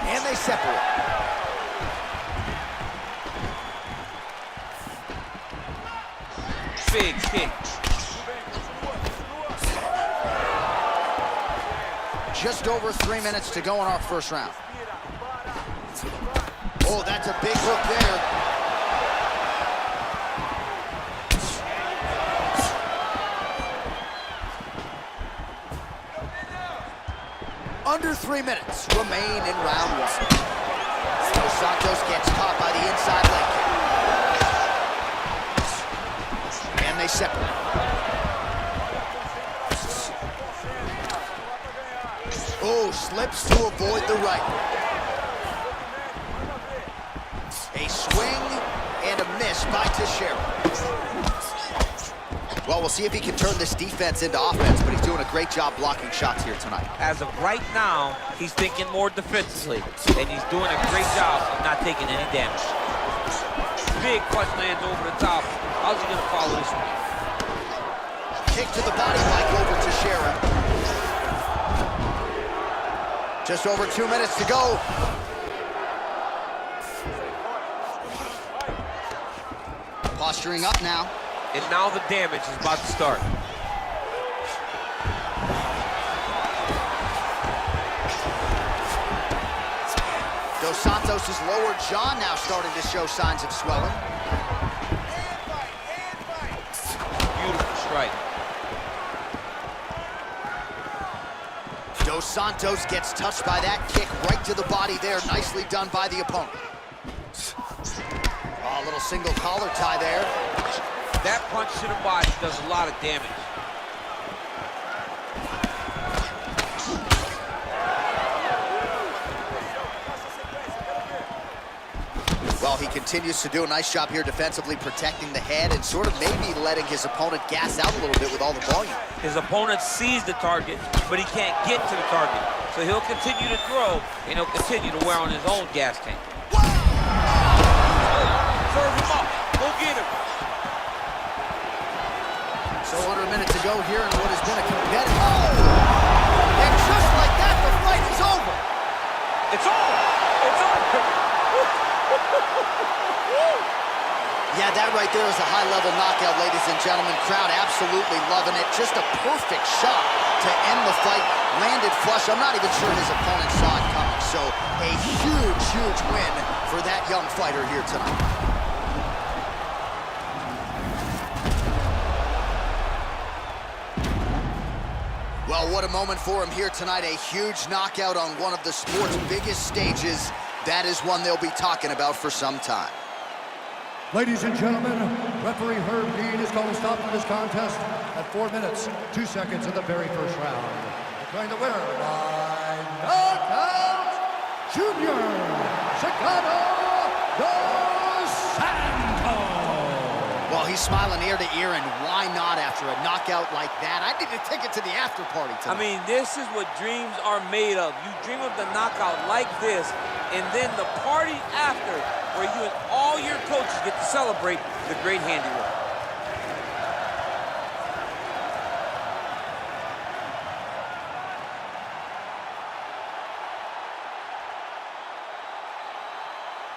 And they separate. Big kick. Just over 3 minutes to go in our first round. Oh, that's a big hook there. Under 3 minutes remain in round 1. Dos Santos gets caught by the inside leg kick. And they separate. flips to avoid the right. A swing and a miss by Teixeira. Well, we'll see if he can turn this defense into offense, but he's doing a great job blocking shots here tonight. As of right now, he's thinking more defensively, and he's doing a great job of not taking any damage. Big punch lands over the top. How's he gonna follow this one? Kick to the body by over Teixeira. Just over 2 minutes to go. Posturing up now. And now the damage is about to start. Dos Santos' lower jaw now starting to show signs of swelling. Beautiful strike. Dos Santos gets touched by that kick right to the body there. Nicely done by the opponent. Oh, a little single collar tie there. That punch to the body does a lot of damage. Well, he continues to do a nice job here defensively, protecting the head and sort of maybe letting his opponent gas out a little bit with all the volume. His opponent sees the target, but he can't get to the target. So he'll continue to throw, and he'll continue to wear on his own gas tank. Serve him up. Go get him. So under a minute to go here in what has been a competitive... Oh! And just like that, the fight is over. It's over. It's over. Yeah, that right there is a high-level knockout, ladies and gentlemen. Crowd absolutely loving it. Just a perfect shot to end the fight. Landed flush. I'm not even sure his opponent saw it coming. So a huge, huge win for that young fighter here tonight. Well, what a moment for him here tonight. A huge knockout on one of the sport's biggest stages. That is one they'll be talking about for some time. Ladies and gentlemen, referee Herb Dean is going to stop this contest at 4 minutes, 2 seconds of the very first round. Declaring the winner by knockout, Junior Chicano dos Santos. Well, he's smiling ear to ear, and why not after a knockout like that? I need to take it to the after party tonight. I mean, this is what dreams are made of. You dream of the knockout like this, and then the party after, where you and all your coaches get to celebrate the great handiwork.